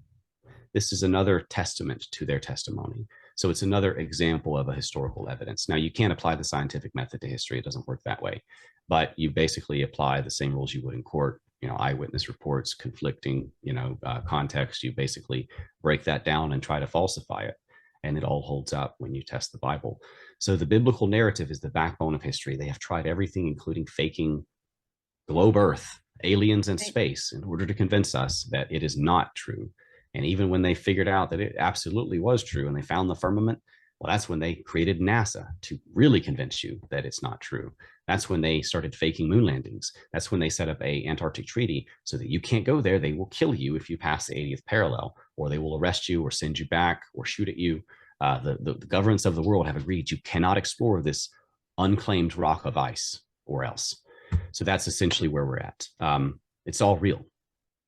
This is another testament to their testimony. So it's another example of a historical evidence. Now, you can't apply the scientific method to history. It doesn't work that way. But you basically apply the same rules you would in court, eyewitness reports, conflicting, context. You basically break that down and try to falsify it. and it all holds up when you test the Bible. So the biblical narrative is the backbone of history. They have tried everything, including faking globe Earth, aliens, and space in order to convince us that it is not true. And even when they figured out that it absolutely was true and they found the firmament, well, that's when they created NASA to really convince you that it's not true. That's when they started faking moon landings. That's when they set up a Antarctic treaty so that you can't go there. They will kill you if you pass the 80th parallel, or they will arrest you or send you back or shoot at you. The governments of the world have agreed you cannot explore this unclaimed rock of ice or else. So that's essentially where we're at. It's all real.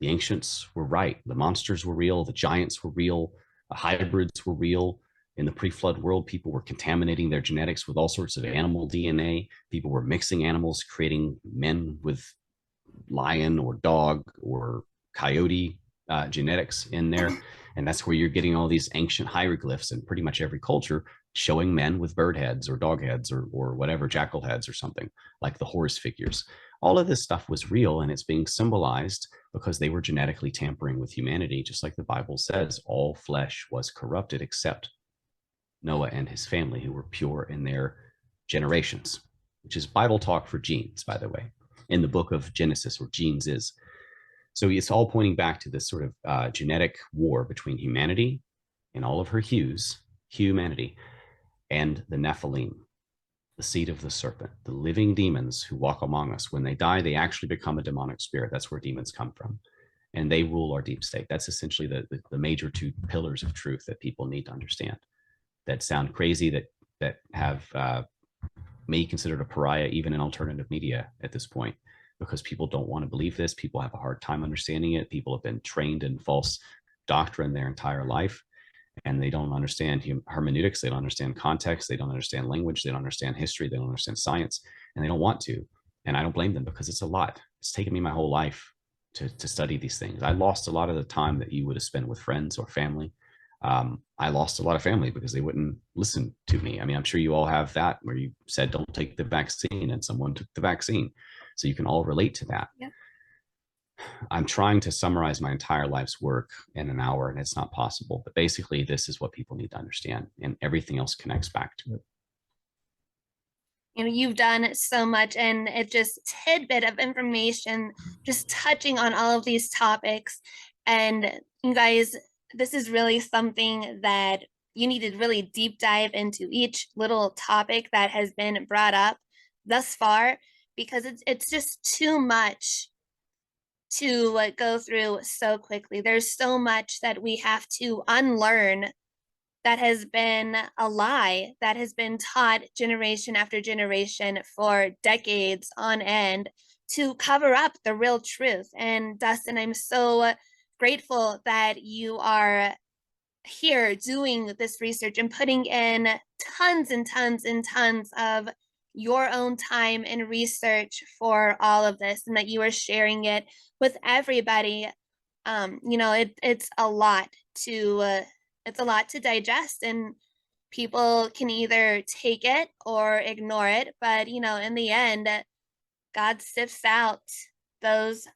The ancients were right. The monsters were real. The giants were real. The hybrids were real. In the pre-flood world, people were contaminating their genetics with all sorts of animal DNA. People were mixing animals, creating men with lion or dog or coyote genetics in there. And that's where you're getting all these ancient hieroglyphs in pretty much every culture showing men with bird heads or dog heads or whatever, jackal heads or something, like the horse figures. All of this stuff was real, and it's being symbolized because they were genetically tampering with humanity. Just like the Bible says, all flesh was corrupted except Noah and his family, who were pure in their generations, which is Bible talk for genes, by the way, in the book of Genesis, where genes is. So it's all pointing back to this sort of genetic war between humanity in all of her hues, humanity, and the Nephilim, the seed of the serpent, the living demons who walk among us. When they die, they actually become a demonic spirit. That's where demons come from. And they rule our deep state. That's essentially the major two pillars of truth that people need to understand, that sound crazy, that have me considered a pariah even in alternative media at this point, because people don't want to believe this. People have a hard time understanding it. People have been trained in false doctrine their entire life, and they don't understand hermeneutics. They don't understand context. They don't understand language. They don't understand history. They don't understand science, and they don't want to. And I don't blame them, because it's a lot. It's taken me my whole life to study these things. I lost a lot of the time that you would have spent with friends or family. I lost a lot of family because they wouldn't listen to me. I mean, I'm sure you all have that, where you said, don't take the vaccine, and someone took the vaccine. So you can all relate to that. Yep. I'm trying to summarize my entire life's work in an hour, and it's not possible. But basically, this is what people need to understand, and everything else connects back to it. You know, you've done so much, and it's just tidbit of information, just touching on all of these topics. And you guys, this is really something that you need to really deep dive into each little topic that has been brought up thus far, because it's just too much to go through so quickly. There's so much that we have to unlearn that has been a lie, that has been taught generation after generation for decades on end, to cover up the real truth. And Dustin, I'm so grateful that you are here doing this research and putting in tons and tons and tons of your own time and research for all of this, and that you are sharing it with everybody. You know, it's a lot to digest, and people can either take it or ignore it. But you know, in the end, God sifts out those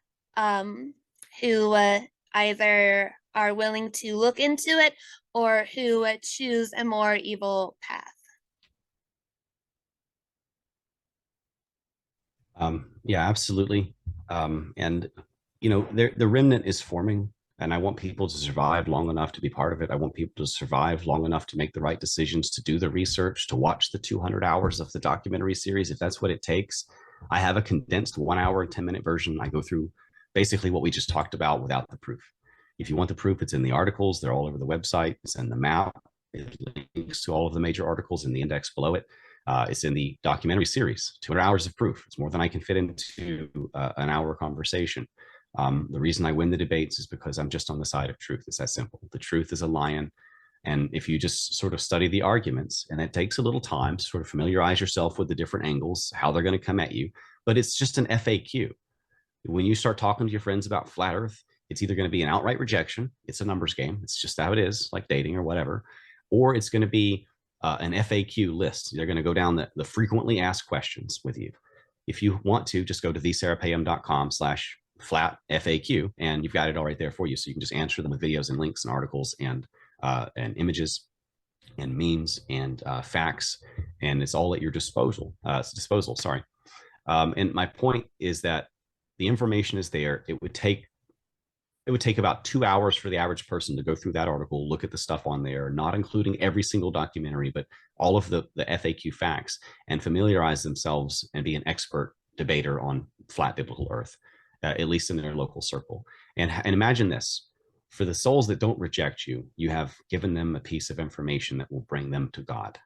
who either are willing to look into it or who choose a more evil path. Yeah, absolutely. And, you know, the remnant is forming, and I want people to survive long enough to be part of it. I want people to survive long enough to make the right decisions, to do the research, to watch the 200 hours of the documentary series, if that's what it takes. I have a condensed 1 hour and 10-minute version. I go through basically what we just talked about without the proof. If you want the proof, it's in the articles. They're all over the website. It's in the map. It links to all of the major articles in the index below it. It's in the documentary series, 200 hours of proof. It's more than I can fit into an hour conversation. The reason I win the debates is because I'm just on the side of truth. It's that simple. The truth is a lion. And if you just sort of study the arguments, and it takes a little time to sort of familiarize yourself with the different angles, how they're going to come at you, but it's just an FAQ. When you start talking to your friends about flat earth, it's either going to be an outright rejection. It's a numbers game. It's just how it is, like dating or whatever. Or it's going to be an FAQ list. They're going to go down the frequently asked questions with you. If you want to, just go to thesarahpayam.com/flat FAQ, and you've got it all right there for you. So you can just answer them with videos and links and articles and images. and memes and facts, and it's all at your disposal. Sorry. And my point is that the information is there. It would take about 2 hours for the average person to go through that article, look at the stuff on there, not including every single documentary, but all of the FAQ facts, and familiarize themselves and be an expert debater on flat biblical earth, at least in their local circle. And imagine this: for the souls that don't reject you, you have given them a piece of information that will bring them to God.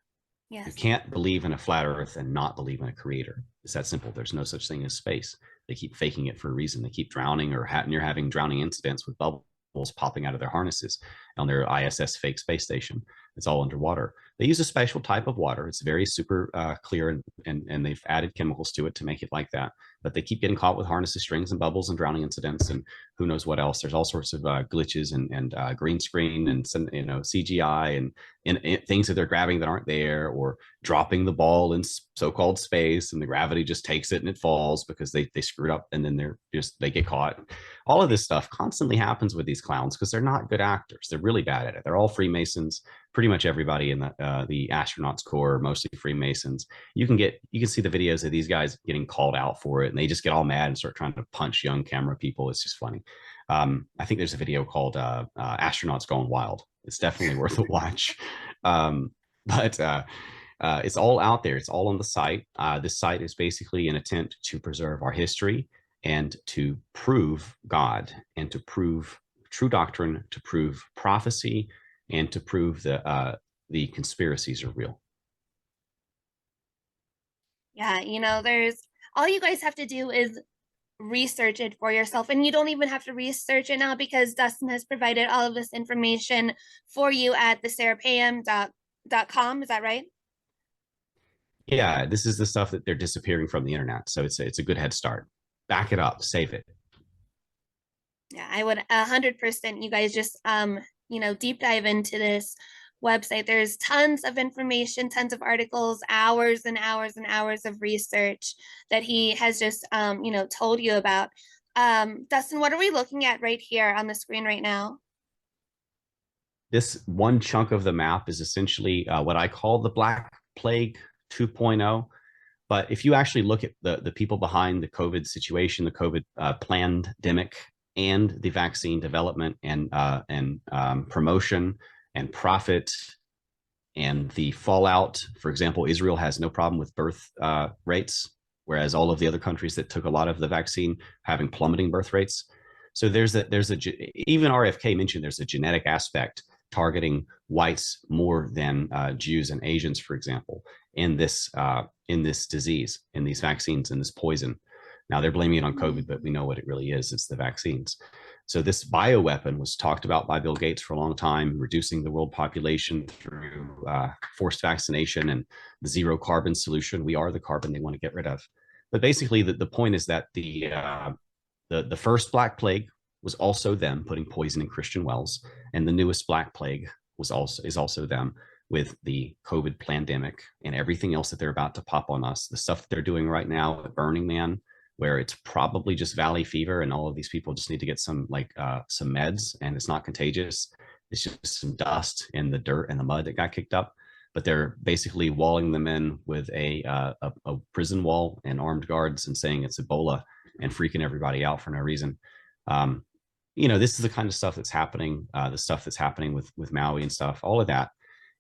Yes. You can't believe in a flat earth and not believe in a creator. It's that simple. There's no such thing as space. They keep faking it for a reason. They keep drowning, or you're having drowning incidents with bubbles popping out of their harnesses on their ISS fake space station. It's all underwater. They use a special type of water. It's very super clear, and they've added chemicals to it to make it like that. But they keep getting caught with harnesses, strings, and bubbles, and drowning incidents, and who knows what else. There's all sorts of glitches and green screen and CGI and things that they're grabbing that aren't there, or dropping the ball in so-called space, and the gravity just takes it and it falls because they screwed up, and then they get caught. All of this stuff constantly happens with these clowns because they're not good actors. They're really bad at it. They're all Freemasons. Pretty much everybody in the astronauts corps, mostly Freemasons. You can see the videos of these guys getting called out for it, and they just get all mad and start trying to punch young camera people. It's just funny. I think there's a video called "Astronauts Gone Wild." It's definitely worth a watch. But it's all out there. It's all on the site. This site is basically an attempt to preserve our history and to prove God, and to prove true doctrine, to prove prophecy, and to prove that the conspiracies are real. Yeah, there's all you guys have to do is research it for yourself, and you don't even have to research it now because Dustin has provided all of this information for you at thesarahpayam.com. Is that right? Yeah, this is the stuff that they're disappearing from the internet, so it's a good head start. Back it up, save it. Yeah, I would 100%. You guys just deep dive into this website. There's tons of information, tons of articles, hours and hours and hours of research that he has just told you about. Dustin, what are we looking at right here on the screen right now? This one chunk of the map is essentially what I call the Black Plague 2.0. But if you actually look at the people behind the COVID situation, the COVID pandemic, and the vaccine development and promotion and profit and the fallout, for example, Israel has no problem with birth rates, whereas all of the other countries that took a lot of the vaccine having plummeting birth rates. So even RFK mentioned there's a genetic aspect targeting whites more than Jews and Asians, for example, in this disease, in these vaccines, in this poison. Now they're blaming it on COVID, but we know what it really is. It's the vaccines. So this bioweapon was talked about by Bill Gates for a long time, reducing the world population through forced vaccination and the zero carbon solution. We are the carbon they want to get rid of. But basically, the point is that the first Black Plague was also them putting poison in Christian wells, and the newest Black Plague is also them with the COVID pandemic and everything else that they're about to pop on us. The stuff that they're doing right now at Burning Man, where it's probably just valley fever, and all of these people just need to get some meds, and it's not contagious. It's just some dust in the dirt and the mud that got kicked up. But they're basically walling them in with a prison wall and armed guards and saying it's Ebola and freaking everybody out for no reason. This is the kind of stuff that's happening. The stuff that's happening with Maui and stuff. All of that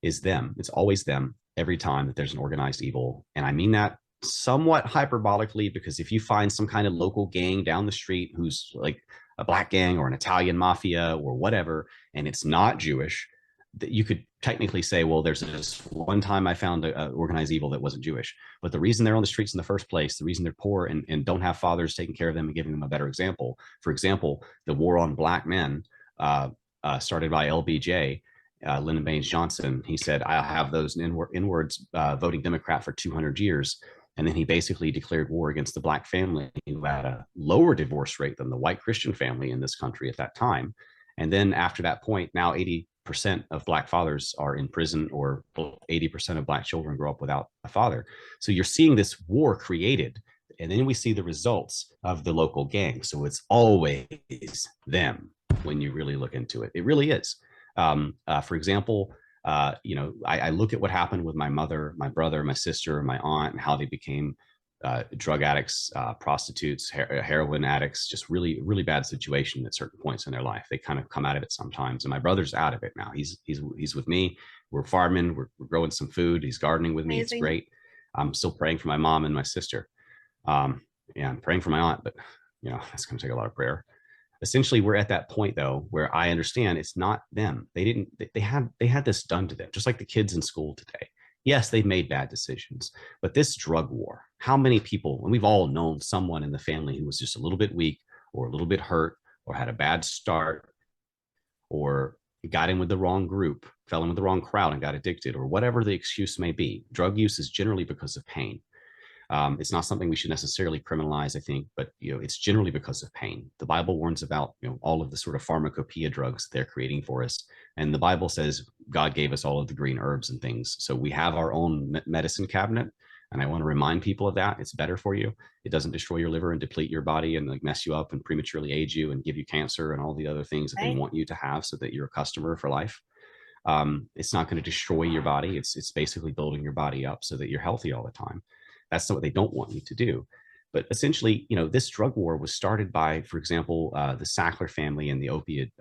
is them. It's always them every time that there's an organized evil. And I mean that somewhat hyperbolically, because if you find some kind of local gang down the street who's like a black gang or an Italian mafia or whatever, and it's not Jewish, that you could technically say, well, there's this one time I found an organized evil that wasn't Jewish. But the reason they're on the streets in the first place, the reason they're poor and don't have fathers taking care of them and giving them a better example. For example, the war on black men started by LBJ, Lyndon Baines Johnson. He said, I'll have those inwards voting Democrat for 200 years. And then he basically declared war against the black family, who had a lower divorce rate than the white Christian family in this country at that time. And then after that point, now 80% of black fathers are in prison, or 80% of black children grow up without a father. So you're seeing this war created. And then we see the results of the local gang. So it's always them when you really look into it. It really is. For example, I look at what happened with my mother, my brother, my sister, my aunt, and how they became drug addicts, prostitutes, heroin addicts, just really, really bad situation at certain points in their life. They kind of come out of it sometimes. And my brother's out of it now. He's with me. We're farming. We're growing some food. He's gardening with me. Amazing. It's great. I'm still praying for my mom and my sister. Yeah, I'm praying for my aunt, but that's going to take a lot of prayer. Essentially, we're at that point though where I understand it's not them. They had this done to them, just like the kids in school today. Yes, they've made bad decisions, but this drug war, how many people, and we've all known someone in the family who was just a little bit weak or a little bit hurt or had a bad start or got in with the wrong group, fell in with the wrong crowd and got addicted, or whatever the excuse may be. Drug use is generally because of pain. It's not something we should necessarily criminalize, I think, but it's generally because of pain. The Bible warns about all of the sort of pharmacopoeia drugs they're creating for us, and the Bible says God gave us all of the green herbs and things. So we have our own medicine cabinet, and I want to remind people of that. It's better for you. It doesn't destroy your liver and deplete your body and like mess you up and prematurely age you and give you cancer and all the other things that they want you to have so that you're a customer for life. It's not going to destroy your body. It's basically building your body up so that you're healthy all the time. That's not what they don't want you to do. But essentially, this drug war was started by, for example, the Sackler family and the opiate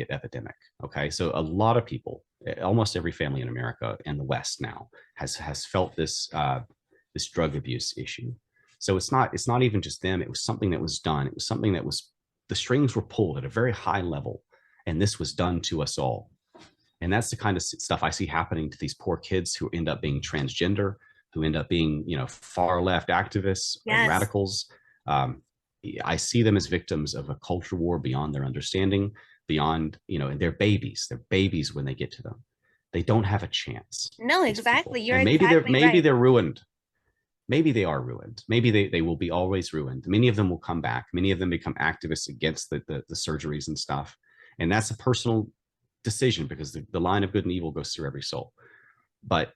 epidemic. Okay, so a lot of people, almost every family in America and the West now, has felt this this drug abuse issue. So it's not even just them. It was something that was done. It was something that was, the strings were pulled at a very high level, and this was done to us all. And that's the kind of stuff I see happening to these poor kids who end up being transgender, who end up being, far left activists and radicals. I see them as victims of a culture war beyond their understanding, beyond, and they're babies. They're babies when they get to them. They don't have a chance. No, exactly. You're and maybe exactly maybe right. they're ruined. Maybe they are ruined. Maybe they will be always ruined. Many of them will come back. Many of them become activists against the surgeries and stuff. And that's a personal decision because the line of good and evil goes through every soul. But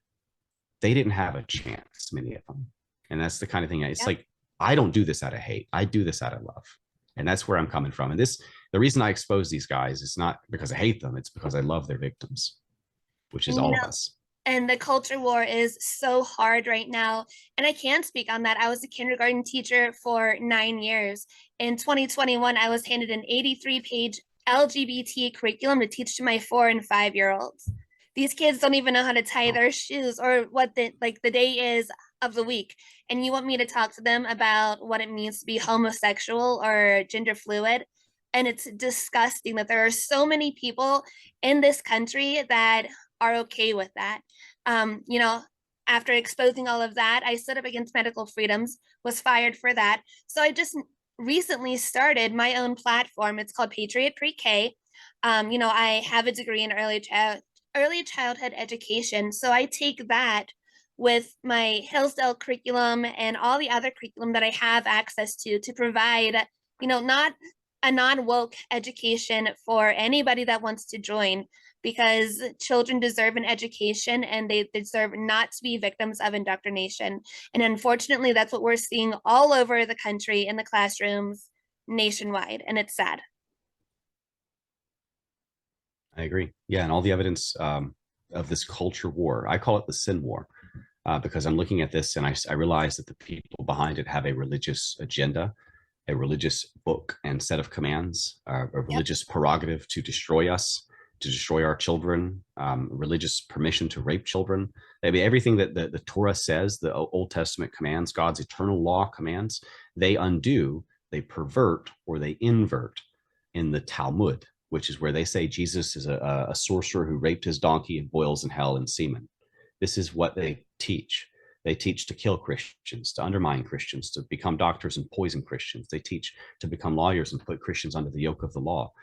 they didn't have a chance, many of them. And that's the kind of thing, it's like, I don't do this out of hate. I do this out of love. And that's where I'm coming from. And the reason I expose these guys is not because I hate them. It's because I love their victims, which is all of us. And the culture war is so hard right now. And I can speak on that. I was a kindergarten teacher for 9 years. In 2021, I was handed an 83-page LGBT curriculum to teach to my 4 and 5-year-olds. These kids don't even know how to tie their shoes or what the day is of the week. And you want me to talk to them about what it means to be homosexual or gender fluid. And it's disgusting that there are so many people in this country that are okay with that. After exposing all of that, I stood up against medical freedoms, was fired for that. So I just recently started my own platform. It's called Patriot Pre-K. I have a degree in early childhood education. So I take that with my Hillsdale curriculum and all the other curriculum that I have access to provide, not a non-woke education for anybody that wants to join, because children deserve an education and they deserve not to be victims of indoctrination. And unfortunately, that's what we're seeing all over the country in the classrooms nationwide. And it's sad. I agree. Yeah. And all the evidence of this culture war, I call it the sin war, because I'm looking at this and I realize that the people behind it have a religious agenda, a religious book and set of commands, a religious prerogative to destroy us, to destroy our children, religious permission to rape children. I mean, everything that the Torah says, the Old Testament commands, God's eternal law commands, they undo, they pervert, or they invert in the Talmud, which is where they say Jesus is a sorcerer who raped his donkey and boils in hell in semen. This is what they teach. They teach to kill Christians, to undermine Christians, to become doctors and poison Christians. They teach to become lawyers and put Christians under the yoke of the law.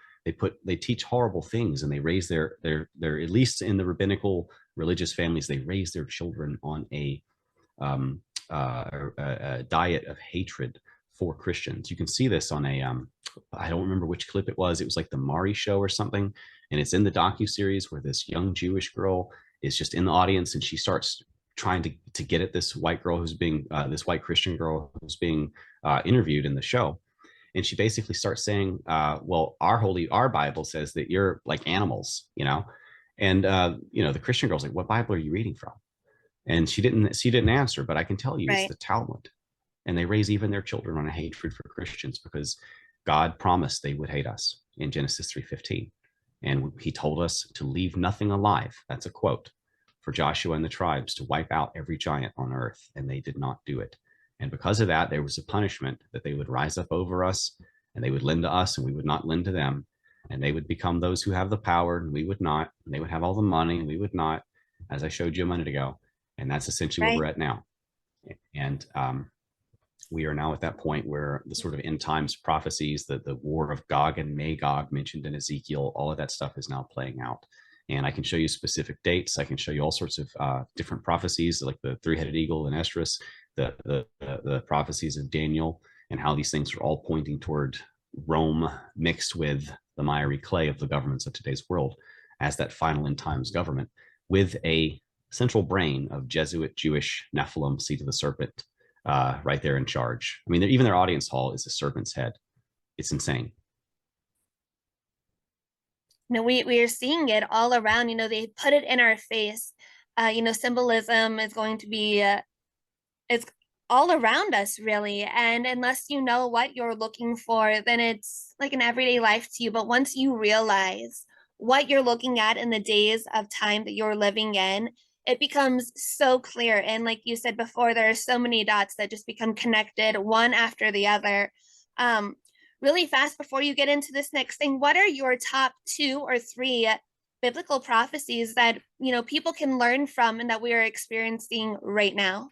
They teach horrible things, and they raise their at least in the rabbinical religious families, they raise their children on a diet of hatred for Christians. You can see this on I don't remember which clip it was. It was like the Maury show or something. And it's in the docuseries where this young Jewish girl is just in the audience and she starts trying to get at this white girl who's being, this white Christian girl who's being interviewed in the show. And she basically starts saying, well, our Bible says that you're like animals, And the Christian girl's like, "What Bible are you reading from?" And she didn't answer, but I can tell you it's Right. the Talmud. And they raise even their children on a hatred for Christians because God promised they would hate us in Genesis 3:15. And he told us to leave nothing alive. That's a quote for Joshua and the tribes to wipe out every giant on earth. And they did not do it. And because of that, there was a punishment that they would rise up over us and they would lend to us and we would not lend to them. And they would become those who have the power and we would not. And they would have all the money and we would not, as I showed you a minute ago. And that's essentially where Right. we're at now. And we are now at that point where the sort of end times prophecies, the war of Gog and Magog mentioned in Ezekiel, all of that stuff is now playing out. And I can show you specific dates. I can show you all sorts of different prophecies, like the three-headed eagle in Esdras, the prophecies of Daniel, and how these things are all pointing toward Rome mixed with the miry clay of the governments of today's world as that final end times government, with a central brain of Jesuit Jewish Nephilim, seed of the serpent, right there in charge. I mean, even their audience hall is a serpent's head. It's insane. We are seeing it all around. They put it in our face. Symbolism is going to be it's all around us, really. And unless you know what you're looking for, then it's like an everyday life to you. But once you realize what you're looking at in the days of time that you're living in, it becomes so clear. And like you said before, there are so many dots that just become connected one after the other. Really fast, before you get into this next thing, what are your top 2 or 3 biblical prophecies that people can learn from and that we are experiencing right now?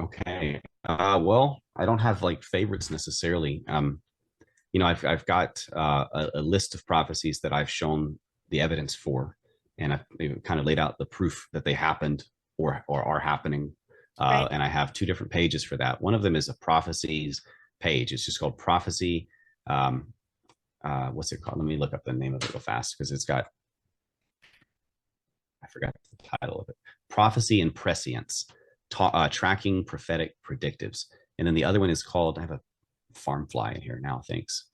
Okay. Well, I don't have like favorites necessarily. I've got a list of prophecies that I've shown the evidence for, and I've kind of laid out the proof that they happened or are happening. Right. And I have 2 different pages for that. One of them is a prophecies page. It's just called prophecy. What's it called? Let me look up the name of it real fast because I forgot the title of it. Prophecy and Prescience, tracking prophetic predictives. And then the other one is called, I have a farm fly in here now, thanks.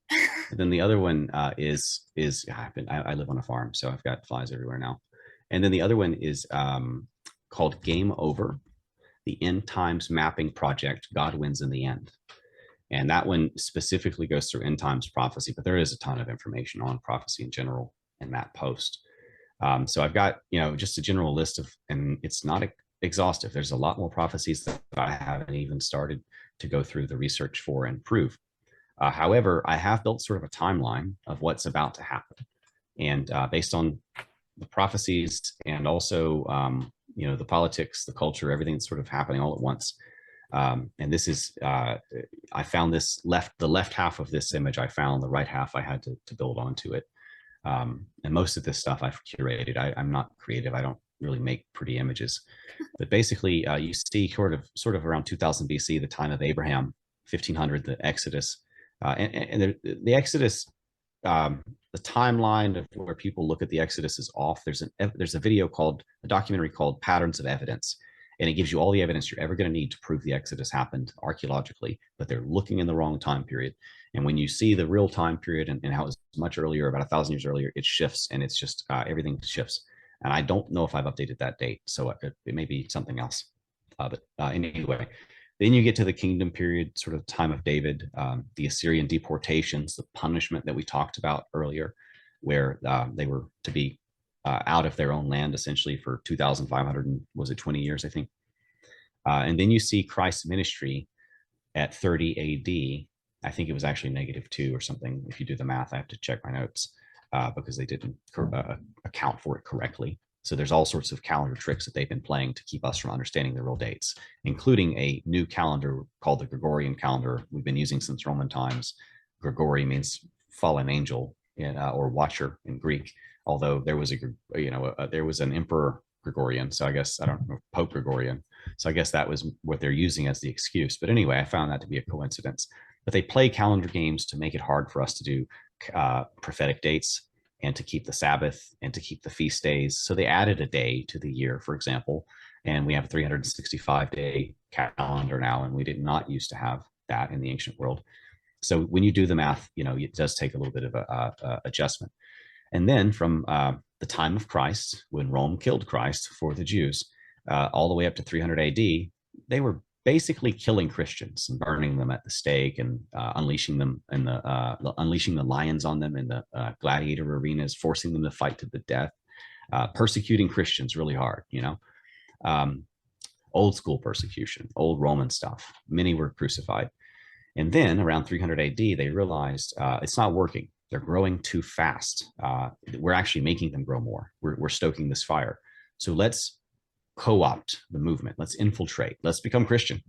And then the other one is I live on a farm, so I've got flies everywhere now. And then the other one is called Game Over, the End Times Mapping Project, God Wins in the End. And that one specifically goes through end times prophecy, but there is a ton of information on prophecy in general in that post. So I've got, just a general list of, and it's not exhaustive. There's a lot more prophecies that I haven't even started to go through the research for and prove. However, I have built sort of a timeline of what's about to happen. And based on the prophecies and also, the politics, the culture, everything that's sort of happening all at once. And this is, I found the left half of this image I found, the right half I had to build onto it. And most of this stuff I've curated. I'm not creative. I don't really make pretty images. But basically, you see sort of around 2000 BC, the time of Abraham, 1500, the Exodus. And the Exodus, the timeline of where people look at the Exodus is off. There's a documentary called Patterns of Evidence. And it gives you all the evidence you're ever going to need to prove the Exodus happened archaeologically, but they're looking in the wrong time period. And when you see the real time period and how it was much earlier, about 1,000 years earlier, it shifts, and it's just everything shifts. And I don't know if I've updated that date, so it may be something else. But anyway, then you get to the kingdom period, sort of time of David, the Assyrian deportations, the punishment that we talked about earlier, where they were to be out of their own land essentially for 2,500 and was it 20 years, I think. And then you see Christ's ministry at 30 AD. I think it was actually -2 or something. If you do the math, I have to check my notes because they didn't account for it correctly. So there's all sorts of calendar tricks that they've been playing to keep us from understanding the real dates, including a new calendar called the Gregorian calendar we've been using since Roman times. Grigori means fallen angel or watcher in Greek. Although there was there was an emperor Gregorian, so I guess I don't know, Pope Gregorian. So I guess that was what they're using as the excuse. But anyway, I found that to be a coincidence. But they play calendar games to make it hard for us to do prophetic dates and to keep the Sabbath and to keep the feast days. So they added a day to the year, for example, and we have a 365-day calendar now, and we did not used to have that in the ancient world. So when you do the math, it does take a little bit of a adjustment. And then from the the time of Christ, when Rome killed Christ for the Jews, all the way up to 300 AD, they were basically killing Christians and burning them at the stake and unleashing them in unleashing the lions on them in the gladiator arenas, forcing them to fight to the death, persecuting Christians really hard, old school persecution, old Roman stuff. Many were crucified. And then around 300 AD, they realized it's not working. They're growing too fast. We're actually making them grow more. We're stoking this fire. So let's co-opt the movement. Let's infiltrate. Let's become Christian.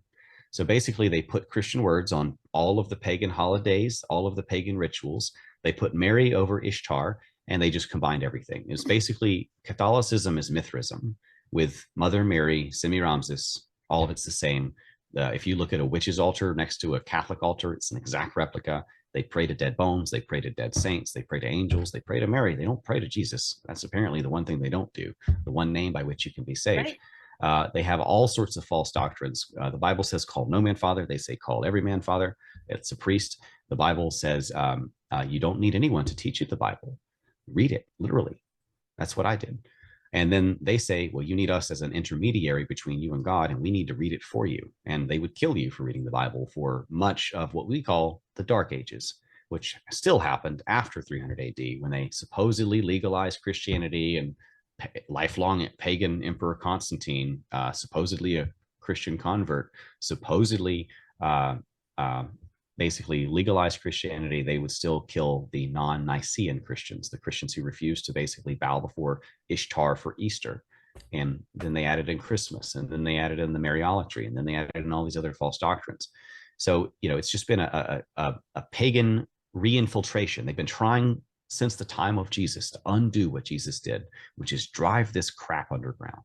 So basically, they put Christian words on all of the pagan holidays, all of the pagan rituals. They put Mary over Ishtar, and they just combined everything. It's basically Catholicism is Mithraism with Mother Mary, Semiramis. All of it's the same. If you look at a witch's altar next to a Catholic altar, it's an exact replica. They pray to dead bones. They pray to dead saints. They pray to angels. They pray to Mary. They don't pray to Jesus. That's apparently the one thing they don't do, the one name by which you can be saved. Right. They have all sorts of false doctrines. The Bible says, call no man father. They say, call every man father. It's a priest. The Bible says, you don't need anyone to teach you the Bible. Read it, literally. That's what I did. And then they say, well, you need us as an intermediary between you and God, and we need to read it for you. And they would kill you for reading the Bible for much of what we call the Dark Ages, which still happened after 300 AD, when they supposedly legalized Christianity, and lifelong pagan Emperor Constantine, supposedly a Christian convert, supposedly basically legalized Christianity. They would still kill the non-Nicene Christians, the Christians who refused to basically bow before Ishtar for Easter. And then they added in Christmas, and then they added in the Mariolatry, and then they added in all these other false doctrines. So, it's just been a pagan re-infiltration. They've been trying since the time of Jesus to undo what Jesus did, which is drive this crap underground.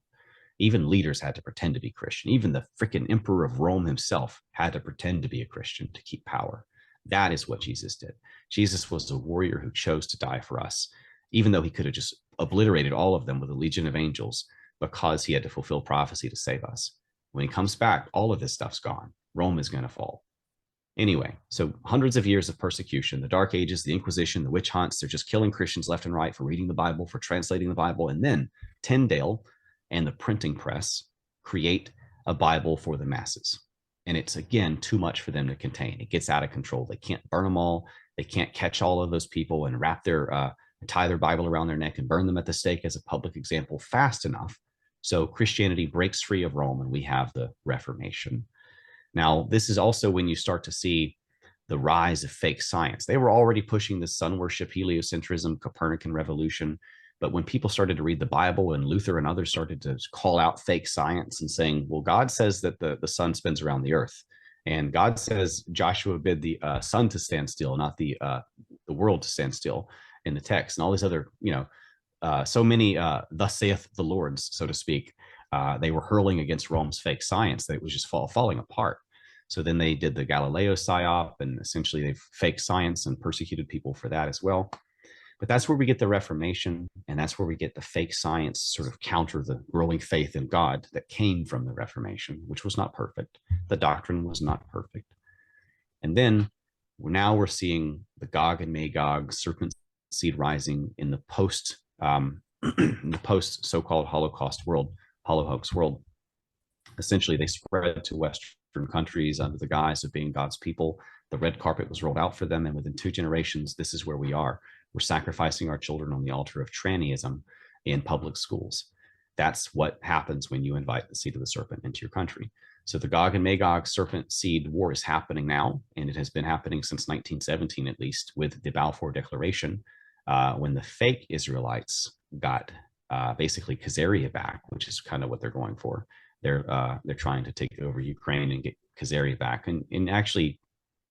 Even leaders had to pretend to be Christian. Even the freaking emperor of Rome himself had to pretend to be a Christian to keep power. That is what Jesus did. Jesus was a warrior who chose to die for us, even though he could have just obliterated all of them with a legion of angels, because he had to fulfill prophecy to save us. When he comes back, all of this stuff's gone. Rome is going to fall. Anyway, so hundreds of years of persecution, the Dark Ages, the Inquisition, the witch hunts, they're just killing Christians left and right for reading the Bible, for translating the Bible. And then Tyndale and the printing press create a Bible for the masses. And it's, again, too much for them to contain. It gets out of control. They can't burn them all. They can't catch all of those people and tie their Bible around their neck and burn them at the stake as a public example fast enough. So Christianity breaks free of Rome, and we have the Reformation. Now, this is also when you start to see the rise of fake science. They were already pushing the sun worship, heliocentrism, Copernican revolution. But when people started to read the Bible, and Luther and others started to call out fake science and saying, well, God says that the sun spins around the earth. And God says Joshua bid the sun to stand still, not the world to stand still in the text. And all these other, so many thus saith the Lord, so to speak. They were hurling against Rome's fake science that it was just falling apart. So then they did the Galileo psyop, and essentially they've faked science and persecuted people for that as well. But that's where we get the Reformation, and that's where we get the fake science sort of counter the growing faith in God that came from the Reformation, which was not perfect. The doctrine was not perfect. And then now we're seeing the Gog and Magog serpent seed rising in the post so-called Holocaust world, Holocaust world. Essentially, they spread to Western countries under the guise of being God's people. The red carpet was rolled out for them, and within 2 generations, this is where we are. We're sacrificing our children on the altar of trannyism in public schools. That's what happens when you invite the seed of the serpent into your country. So the Gog and Magog serpent seed war is happening now, and it has been happening since 1917, at least, with the Balfour Declaration, when the fake Israelites got basically Khazaria back, which is kind of what they're going for. They're trying to take over Ukraine and get Khazaria back. And actually,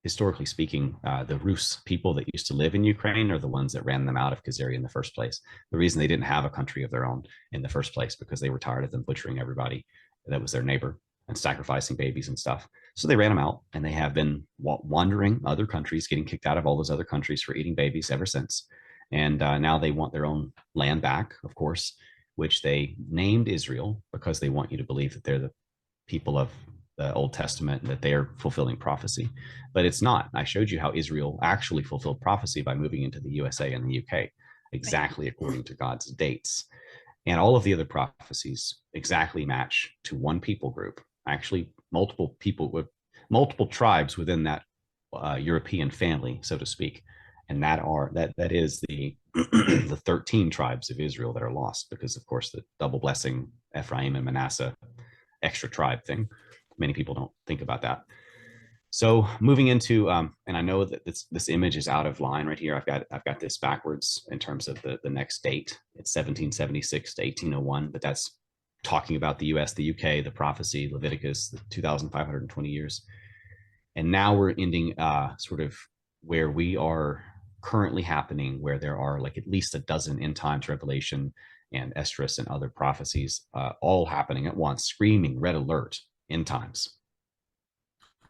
historically speaking, the Rus people that used to live in Ukraine are the ones that ran them out of Khazaria in the first place. The reason they didn't have a country of their own in the first place, because they were tired of them butchering everybody that was their neighbor and sacrificing babies and stuff. So they ran them out, and they have been wandering other countries, getting kicked out of all those other countries for eating babies ever since. And now they want their own land back, of course, which they named Israel because they want you to believe that they're the people of the Old Testament, that they are fulfilling prophecy. But it's not. I showed you how Israel actually fulfilled prophecy by moving into the USA and the UK. exactly according to God's dates. And all of the other prophecies exactly match to one people group, actually multiple people with multiple tribes within that European family, so to speak. And that is the the 13 tribes of Israel that are lost, because of course the double blessing, Ephraim and Manasseh extra tribe thing. Many people don't think about that. So moving into, and I know that this image is out of line right here. I've got this backwards in terms of the next date. It's 1776 to 1801, but that's talking about the U.S., the U.K., the prophecy, Leviticus, the 2,520 years. And now we're ending sort of where we are currently happening, where there are like at least a dozen end times, Revelation and Esdras and other prophecies all happening at once, screaming red alert, end times.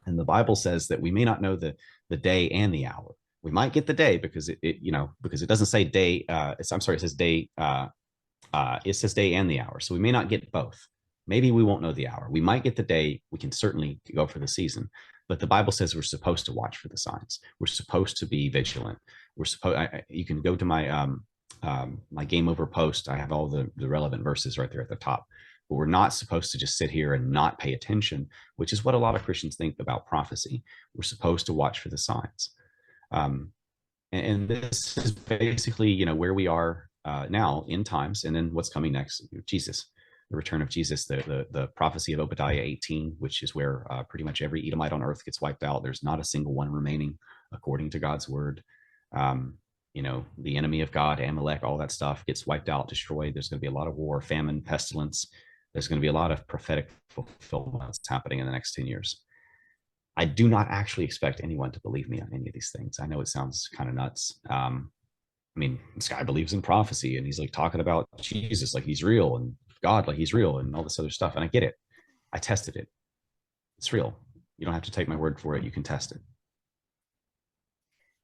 And the Bible says that we may not know the day and the hour. We might get the day because because it doesn't say day. It says day. It says day and the hour. So we may not get both. Maybe we won't know the hour. We might get the day. We can certainly go for the season. But the Bible says we're supposed to watch for the signs. We're supposed to be vigilant. You can go to my my game over post. I have all the relevant verses right there at the top. But we're not supposed to just sit here and not pay attention, which is what a lot of Christians think about prophecy. We're supposed to watch for the signs. And this is basically, where we are now in times, and then what's coming next, Jesus, the return of Jesus, the prophecy of Obadiah 18, which is where pretty much every Edomite on earth gets wiped out. There's not a single one remaining according to God's word. The enemy of God, Amalek, all that stuff gets wiped out, destroyed. There's going to be a lot of war, famine, pestilence. There's going to be a lot of prophetic fulfillments happening in the next 10 years. I do not actually expect anyone to believe me on any of these things. I know it sounds kind of nuts. This guy believes in prophecy, and he's like talking about Jesus like he's real, and God like he's real, and all this other stuff. And I get it. I tested it. It's real. You don't have to take my word for it. You can test it.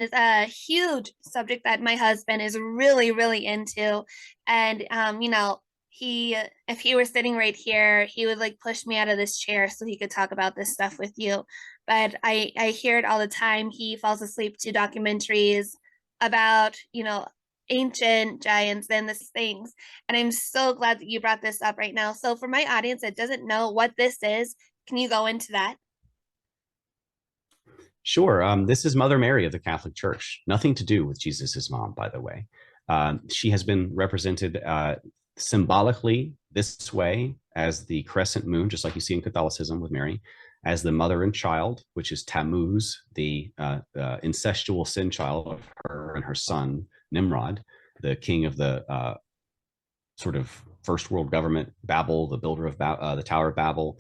It's a huge subject that my husband is really, really into. And, if he were sitting right here, he would like push me out of this chair so he could talk about this stuff with you. But I hear it all the time. He falls asleep to documentaries about, ancient giants and these things. And I'm so glad that you brought this up right now. So for my audience that doesn't know what this is, can you go into that? Sure. This is Mother Mary of the Catholic Church. Nothing to do with Jesus's mom, by the way. She has been represented symbolically this way as the crescent moon, just like you see in Catholicism with Mary, as the mother and child, which is Tammuz, the incestual sin child of her and her son, Nimrod, the king of the sort of first world government, Babel, the builder of the Tower of Babel.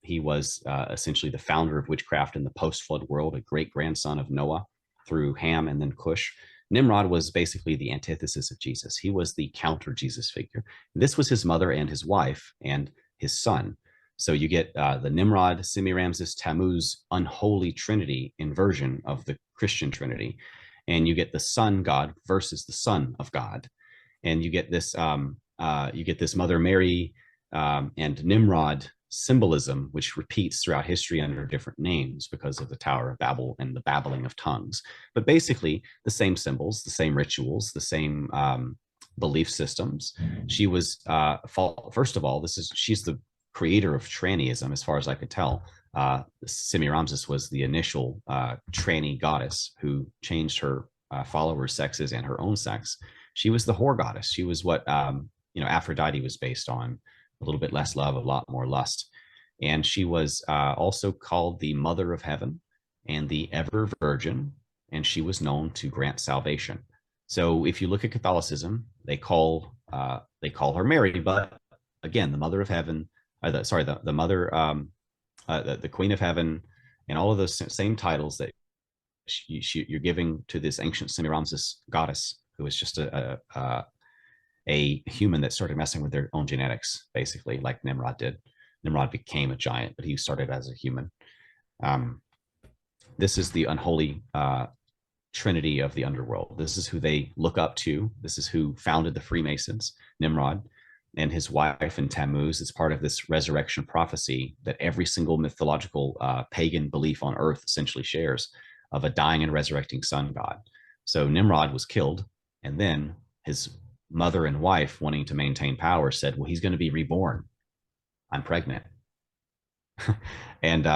He was essentially the founder of witchcraft in the post-flood world, a great-grandson of Noah through Ham and then Cush. Nimrod was basically the antithesis of Jesus. He was the counter-Jesus figure. This was his mother and his wife and his son. So you get the Nimrod, Semiramis, Tammuz, unholy trinity inversion of the Christian trinity. And you get the sun god versus the son of God. And you get this Mother Mary and Nimrod symbolism, which repeats throughout history under different names because of the Tower of Babel and the babbling of tongues. But basically the same symbols, the same rituals, the same belief systems. She was, first of all, she's the creator of trannyism, as far as I could tell. Semiramis was the initial tranny goddess who changed her followers' sexes and her own sex. She was the whore goddess. She was what Aphrodite was based on. A little bit less love, a lot more lust. And she was also called the Mother of Heaven and the Ever Virgin, and she was known to grant salvation. So if you look at Catholicism, they call her Mary, but again, the Mother of Heaven, the Mother, the Queen of Heaven, and all of those same titles that you're giving to this ancient Semiramis goddess, who was just a human that started messing with their own genetics, basically, like Nimrod did. Nimrod became a giant, but he started as a human. This is the unholy trinity of the underworld. This is who they look up to. This is who founded the Freemasons, Nimrod, and his wife and Tammuz. It's part of this resurrection prophecy that every single mythological pagan belief on earth essentially shares, of a dying and resurrecting sun god. So Nimrod was killed And then his mother and wife, wanting to maintain power, said, well, he's going to be reborn. I'm pregnant. And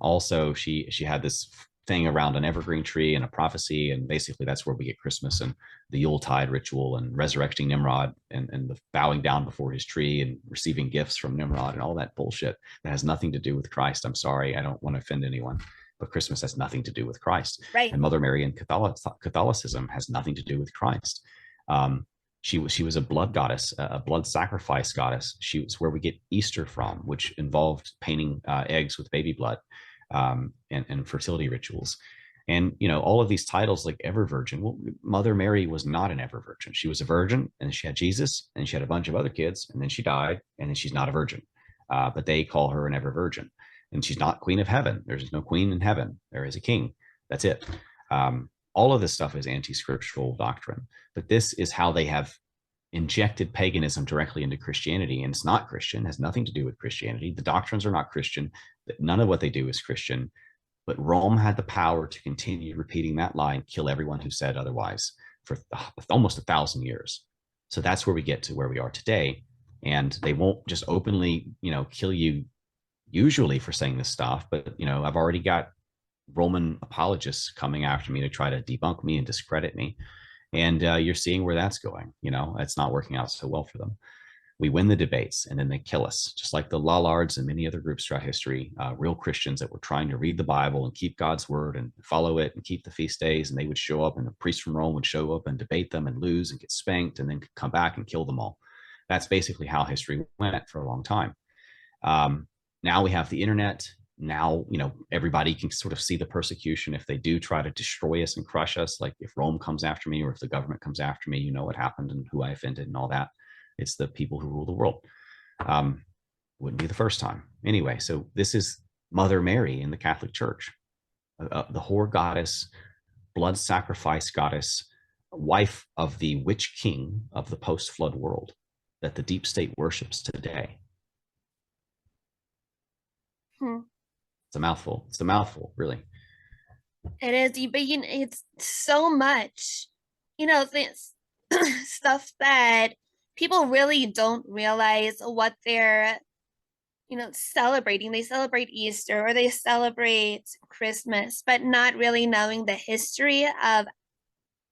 also she had this thing around an evergreen tree and a prophecy, and basically that's where we get Christmas and the Yuletide ritual and resurrecting Nimrod and the bowing down before his tree and receiving gifts from Nimrod and all that bullshit that has nothing to do with Christ. I'm sorry, I don't want to offend anyone, but Christmas has nothing to do with Christ. Right. And Mother Mary and Catholicism has nothing to do with Christ. She was a blood goddess, a blood sacrifice goddess. She was where we get Easter from, which involved painting eggs with baby blood, and fertility rituals. And, you know, all of these titles like ever virgin. Well, Mother Mary was not an ever virgin. She was a virgin, and she had Jesus, and she had a bunch of other kids, and then she died, and then she's not a virgin. But they call her an ever virgin. And she's not queen of heaven. There's no queen in heaven. There is a king. That's it. All of this stuff is anti-scriptural doctrine, but this is how they have injected paganism directly into Christianity. And it's not Christian, has nothing to do with Christianity. The doctrines are not Christian. None of what they do is Christian, but Rome had the power to continue repeating that lie and kill everyone who said otherwise for almost 1,000 years. So that's where we get to where we are today. And they won't just openly, you know, kill you usually for saying this stuff, but, you know, I've already got Roman apologists coming after me to try to debunk me and discredit me. And you're seeing where that's going. You know, it's not working out so well for them. We win the debates and then they kill us, just like the Lollards and many other groups throughout history, real Christians that were trying to read the Bible and keep God's word and follow it and keep the feast days. And they would show up and the priests from Rome would show up and debate them and lose and get spanked and then come back and kill them all. That's basically how history went for a long time. Now we have the internet. Now, you know, everybody can sort of see the persecution if they do try to destroy us and crush us. Like if Rome comes after me or if the government comes after me, you know what happened and who I offended and all that. It's the people who rule the world. Wouldn't be the first time. Anyway, so this is Mother Mary in the Catholic Church, the whore goddess, blood sacrifice goddess, wife of the witch king of the post-flood world that the deep state worships today. It's a mouthful. It's a mouthful, really. It is, but you know, it's so much, you know, this stuff that people really don't realize what they're, you know, celebrating. They celebrate Easter or they celebrate Christmas, but not really knowing the history of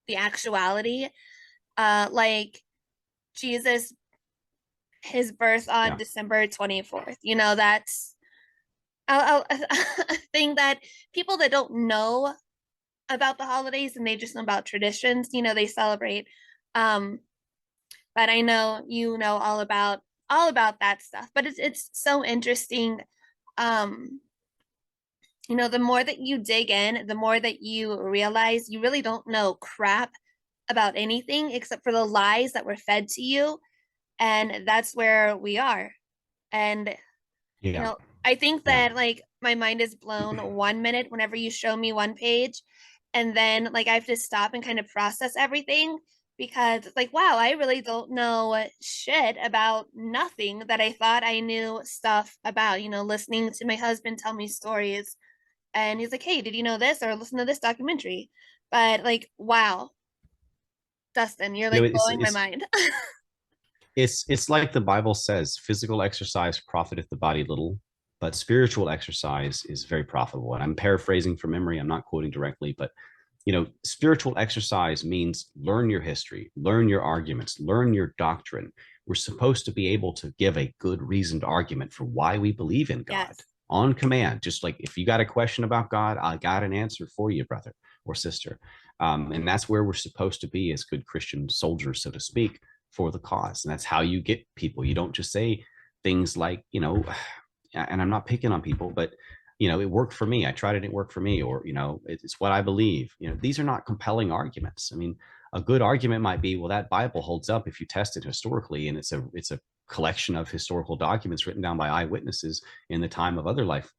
the actuality. Like Jesus, his birth on December 24th, you know, that's a thing that people that don't know about the holidays and they just know about traditions, you know, they celebrate. But I know you know all about that stuff. But it's so interesting. You know, the more that you dig in, the more that you realize you really don't know crap about anything except for the lies that were fed to you. And that's where we are. And you know, I think that like my mind is blown 1 minute whenever you show me one page, and then like I have to stop and kind of process everything because it's like, wow, I really don't know shit about nothing that I thought I knew stuff about, you know, listening to my husband tell me stories. And he's like, hey, did you know this? Or listen to this documentary. But like, wow, Dustin, you're like blowing my mind. It's like the Bible says, physical exercise profiteth the body little, but spiritual exercise is very profitable. And I'm paraphrasing from memory. I'm not quoting directly, but you know, spiritual exercise means learn your history, learn your arguments, learn your doctrine. We're supposed to be able to give a good reasoned argument for why we believe in God on command. Just like if you got a question about God, I got an answer for you, brother or sister. And that's where we're supposed to be as good Christian soldiers, so to speak, for the cause. And that's how you get people. You don't just say things like, you know, and I'm not picking on people, but you know, it worked for me. I tried it, it didn't work for me, or you know, it's what I believe. You know, these are not compelling arguments. I mean, a good argument might be, well, that Bible holds up if you test it historically, and it's a collection of historical documents written down by eyewitnesses in the time of other life,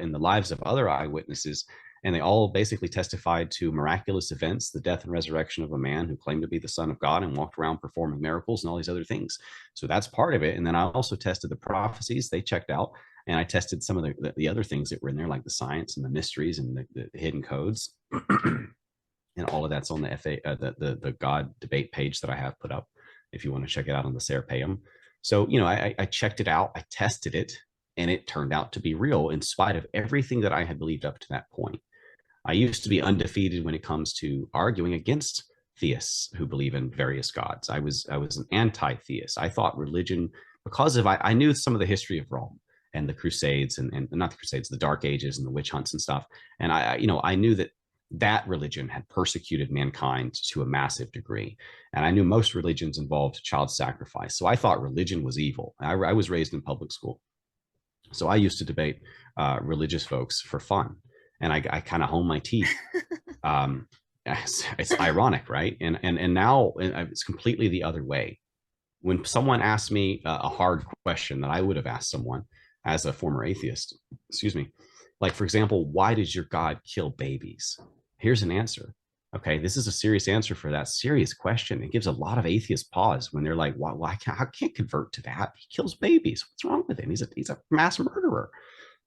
in the lives of other eyewitnesses. And they all basically testified to miraculous events, the death and resurrection of a man who claimed to be the Son of God and walked around performing miracles and all these other things. So that's part of it. And then I also tested the prophecies. They checked out. And I tested some of the other things that were in there, like the science and the mysteries and the hidden codes. And all of that's on the the God debate page that I have put up, if you want to check it out on the Sarah Payam. So, I checked it out, I tested it, and it turned out to be real in spite of everything that I had believed up to that point. I used to be undefeated when it comes to arguing against theists who believe in various gods. I was an anti-theist. I thought religion, because of I knew some of the history of Rome and the Crusades and not the Crusades, the Dark Ages and the witch hunts and stuff. And I knew that religion had persecuted mankind to a massive degree. And I knew most religions involved child sacrifice. So I thought religion was evil. I was raised in public school. So I used to debate religious folks for fun. And I kind of honed my teeth. It's ironic, right? And now it's completely the other way. When someone asks me a hard question that I would have asked someone as a former atheist, excuse me, like, for example, why does your God kill babies? Here's an answer. Okay, this is a serious answer for that serious question. It gives a lot of atheists pause when they're like, "Why I can't convert to that? He kills babies. What's wrong with him? He's a mass murderer."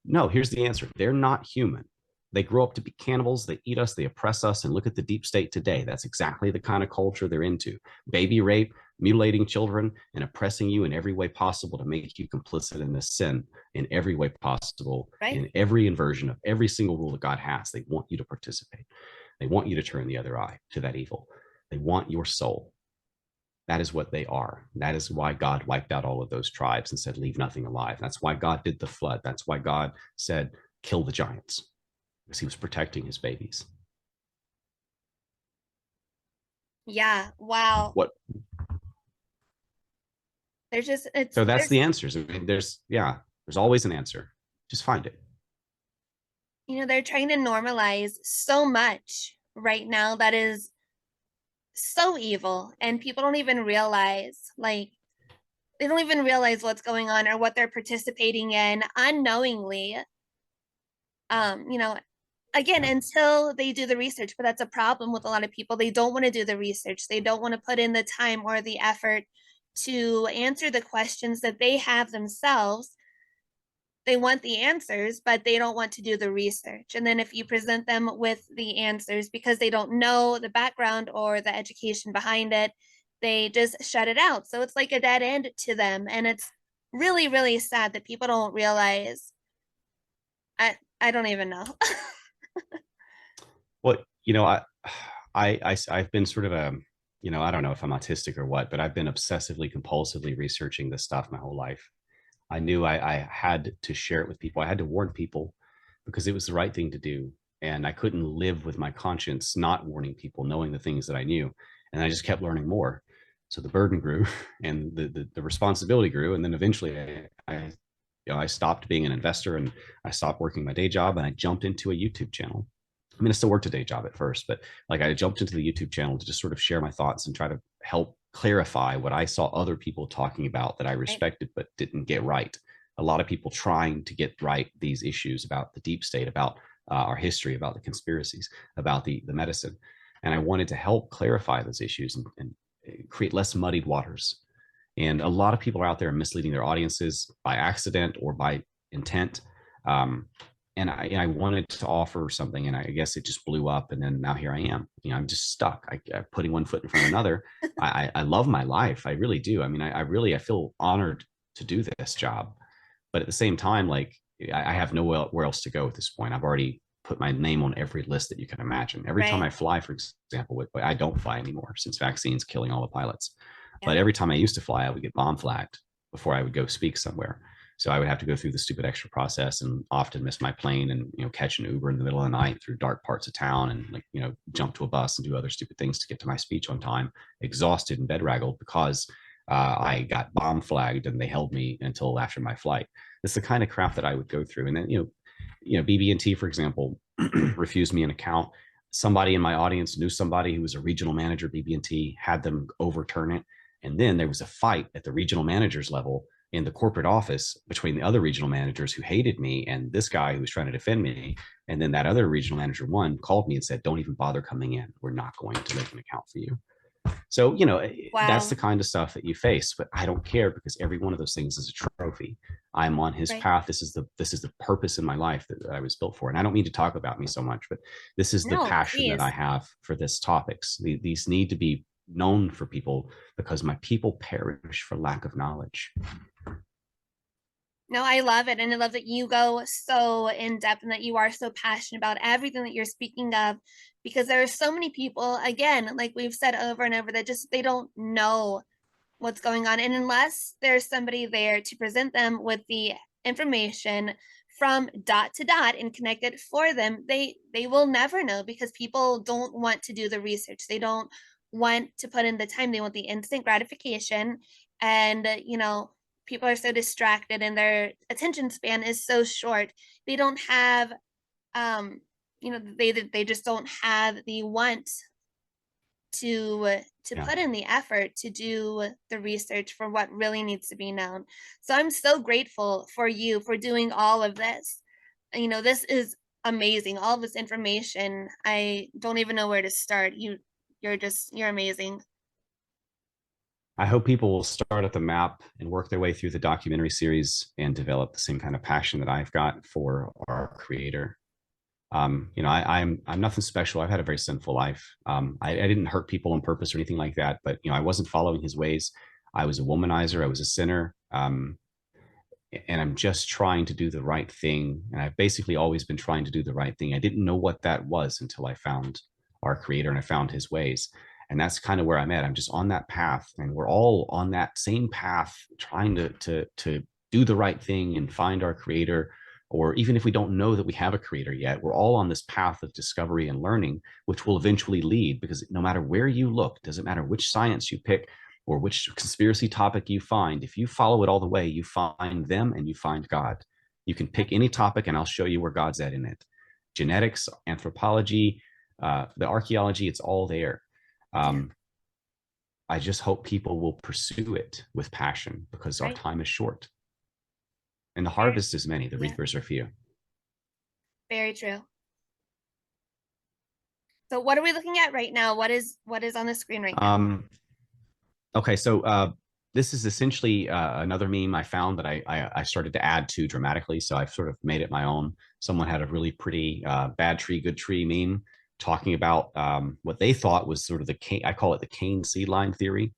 No, here's the answer. They're not human. They grow up to be cannibals. They eat us. They oppress us. And look at the deep state today. That's exactly the kind of culture they're into. Baby rape, mutilating children, and oppressing you in every way possible to make you complicit in this sin in every way possible, Right. in every inversion of every single rule that God has. They want you to participate. They want you to turn the other eye to that evil. They want your soul. That is what they are. That is why God wiped out all of those tribes and said, leave nothing alive. That's why God did the flood. That's why God said, kill the giants, because he was protecting his babies. Yeah. Wow. What? There's just, So that's the answers. I mean, there's always an answer. Just find it. They're trying to normalize so much right now that is so evil, and people don't even realize, they don't even realize what's going on or what they're participating in unknowingly. Again, until they do the research, but that's a problem with a lot of people. They don't want to do the research. They don't want to put in the time or the effort to answer the questions that they have themselves. They want the answers, but they don't want to do the research. And then if you present them with the answers because they don't know the background or the education behind it, they just shut it out. So it's like a dead end to them. And it's really, really sad that people don't realize. I don't even know. Well, I've been sort of a, I don't know if I'm autistic or what, but I've been obsessively, compulsively researching this stuff my whole life. I knew I had to share it with people. I had to warn people because it was the right thing to do. And I couldn't live with my conscience not warning people, knowing the things that I knew. And I just kept learning more. So the burden grew and the responsibility grew. And then eventually I stopped being an investor and I stopped working my day job and I jumped into a YouTube channel. I mean, I still worked a day job at first, but I jumped into the YouTube channel to just sort of share my thoughts and try to help clarify what I saw other people talking about that I respected but didn't get right. A lot of people trying to get right these issues about the deep state, about our history, about the conspiracies, about the medicine. And I wanted to help clarify those issues and create less muddied waters. And a lot of people are out there misleading their audiences by accident or by intent. And I wanted to offer something, and I guess it just blew up. And then now here I am. I'm just stuck. I'm putting one foot in front of another. I love my life. I really do. I mean, I feel honored to do this job. But at the same time, I have nowhere else to go at this point. I've already put my name on every list that you can imagine. Every time I fly, for example, I don't fly anymore since vaccines killing all the pilots. Yeah. But every time I used to fly, I would get bomb flagged before I would go speak somewhere. So I would have to go through the stupid extra process and often miss my plane and catch an Uber in the middle of the night through dark parts of town and jump to a bus and do other stupid things to get to my speech on time, exhausted and bedraggled because I got bomb flagged and they held me until after my flight. It's the kind of crap that I would go through. And then, BB&T, for example, refused me an account. Somebody in my audience knew somebody who was a regional manager at BB&T, had them overturn it. And then there was a fight at the regional manager's level in the corporate office between the other regional managers who hated me and this guy who was trying to defend me. And then that other regional manager called me and said, don't even bother coming in. We're not going to make an account for you. So, that's Wow. the kind of stuff that you face, but I don't care because every one of those things is a trophy. I'm on his Right. path. This is the purpose in my life that I was built for. And I don't mean to talk about me so much, but this is the No, passion that I please. have for this topics. These need to be known for people because my people perish for lack of knowledge. No, I love it. And I love that you go so in depth and that you are so passionate about everything that you're speaking of, because there are so many people, again, like we've said over and over, that just they don't know what's going on. And unless there's somebody there to present them with the information from dot to dot and connect it for them, they will never know, because people don't want to do the research. They don't want to put in the time. They want the instant gratification. And people are so distracted and their attention span is so short. They don't have they just don't have the want to Yeah. put in the effort to do the research for what really needs to be known. So I'm so grateful for you for doing all of this. This is amazing. All of this information, I don't even know where to start. You're amazing. I hope people will start at the map and work their way through the documentary series and develop the same kind of passion that I've got for our creator. I'm nothing special. I've had a very sinful life. I didn't hurt people on purpose or anything like that, but I wasn't following his ways. I was a womanizer. I was a sinner. And I'm just trying to do the right thing. And I've basically always been trying to do the right thing. I didn't know what that was until I found our creator and I found his ways. And that's kind of where I'm at. I'm just on that path, and we're all on that same path, trying to do the right thing and find our creator. Or even if we don't know that we have a creator yet, we're all on this path of discovery and learning, which will eventually lead, because no matter where you look, doesn't matter which science you pick or which conspiracy topic you find, if you follow it all the way, you find them and you find God. You can pick any topic and I'll show you where God's at in it. Genetics, anthropology, the archaeology, it's all there. I just hope people will pursue it with passion, because our Right. time is short. And the harvest is many, the Yeah. reapers are few. Very true. So what are we looking at right now? What is on the screen right now? Okay, so this is essentially another meme I found that I started to add to dramatically. So I've sort of made it my own. Someone had a really pretty bad tree, good tree meme talking about what they thought was sort of the Cain, I call it the Cain seed line theory.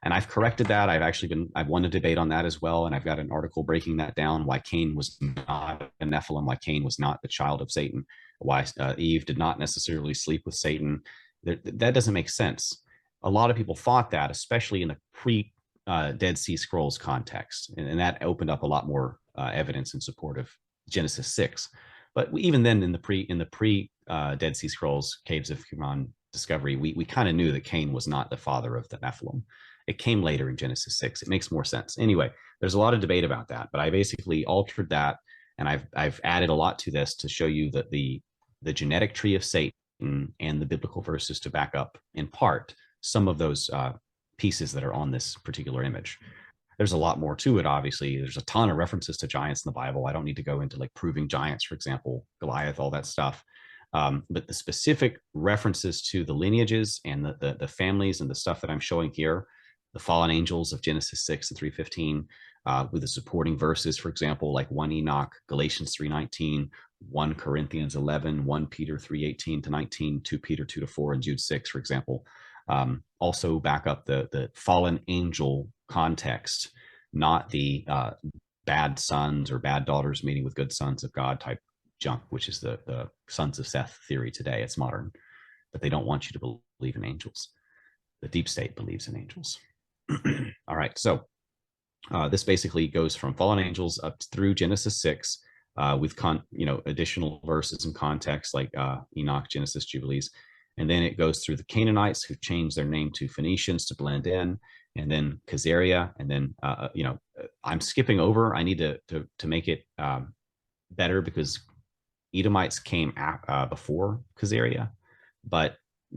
And I've corrected that. I've won a debate on that as well. And I've got an article breaking that down, why Cain was not a Nephilim, why Cain was not the child of Satan, why Eve did not necessarily sleep with Satan. That doesn't make sense. A lot of people thought that, especially in the pre Dead Sea Scrolls context. And that opened up a lot more evidence in support of Genesis 6. But even then, in the pre Dead Sea Scrolls, Caves of Qumran discovery, we kind of knew that Cain was not the father of the Nephilim. It came later in Genesis 6. It makes more sense. Anyway, there's a lot of debate about that, but I basically altered that, and I've added a lot to this to show you that the genetic tree of Satan and the biblical verses to back up, in part, some of those pieces that are on this particular image. There's a lot more to it, obviously. There's a ton of references to giants in the Bible. I don't need to go into like proving giants, for example, Goliath, all that stuff. But the specific references to the lineages and the families and the stuff that I'm showing here, the fallen angels of Genesis 6 and 3:15, with the supporting verses, for example, like 1 Enoch, Galatians 3:19, 1 Corinthians 11, 1 Peter 3:18 to 19, 2 Peter 2-4, and Jude 6, for example. Also back up the fallen angel context, not the bad sons or bad daughters meeting with good sons of God type junk, which is the sons of Seth theory today. It's modern, but they don't want you to believe in angels. The deep state believes in angels. All right, so this basically goes from fallen angels up through Genesis 6 with additional verses and context like Enoch, Genesis, Jubilees. And then it goes through the Canaanites, who changed their name to Phoenicians to blend in, and then Khazaria, and then I'm skipping over. I need to make it better, because Edomites came before Khazaria, but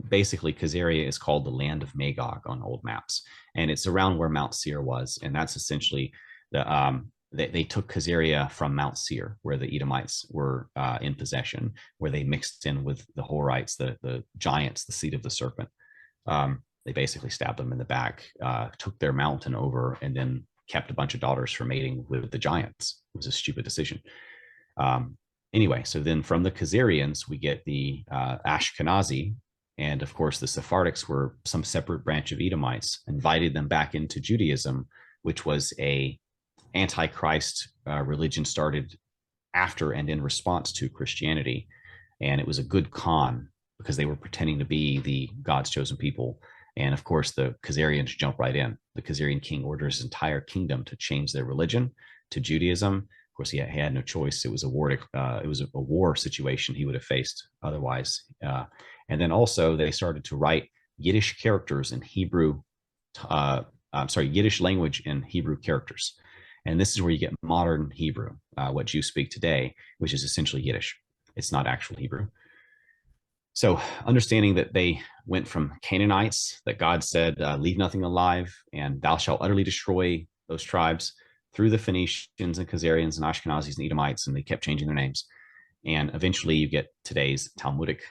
basically Khazaria is called the land of Magog on old maps, and it's around where Mount Seir was, and that's essentially they took Khazaria from Mount Seir, where the Edomites were in possession, where they mixed in with the Horites, the giants, the seed of the serpent. They basically stabbed them in the back, took their mountain over, and then kept a bunch of daughters for mating with the giants. It was a stupid decision. Anyway, so then from the Khazarians, we get the Ashkenazi, and of course the Sephardics were some separate branch of Edomites, invited them back into Judaism, which was a antichrist religion started after and in response to Christianity. And it was a good con because they were pretending to be the God's chosen people. And of course, the Khazarians jump right in. The Khazarian king orders his entire kingdom to change their religion to Judaism. Of course, he had no choice. It was a war situation he would have faced otherwise. And then also they started to write Yiddish characters in Hebrew. Yiddish language in Hebrew characters. And this is where you get modern Hebrew, what Jews speak today, which is essentially Yiddish. It's not actual Hebrew. So understanding that they went from Canaanites, that God said, leave nothing alive, and thou shalt utterly destroy those tribes, through the Phoenicians and Khazarians and Ashkenazis and Edomites, and they kept changing their names. And eventually you get today's Talmudic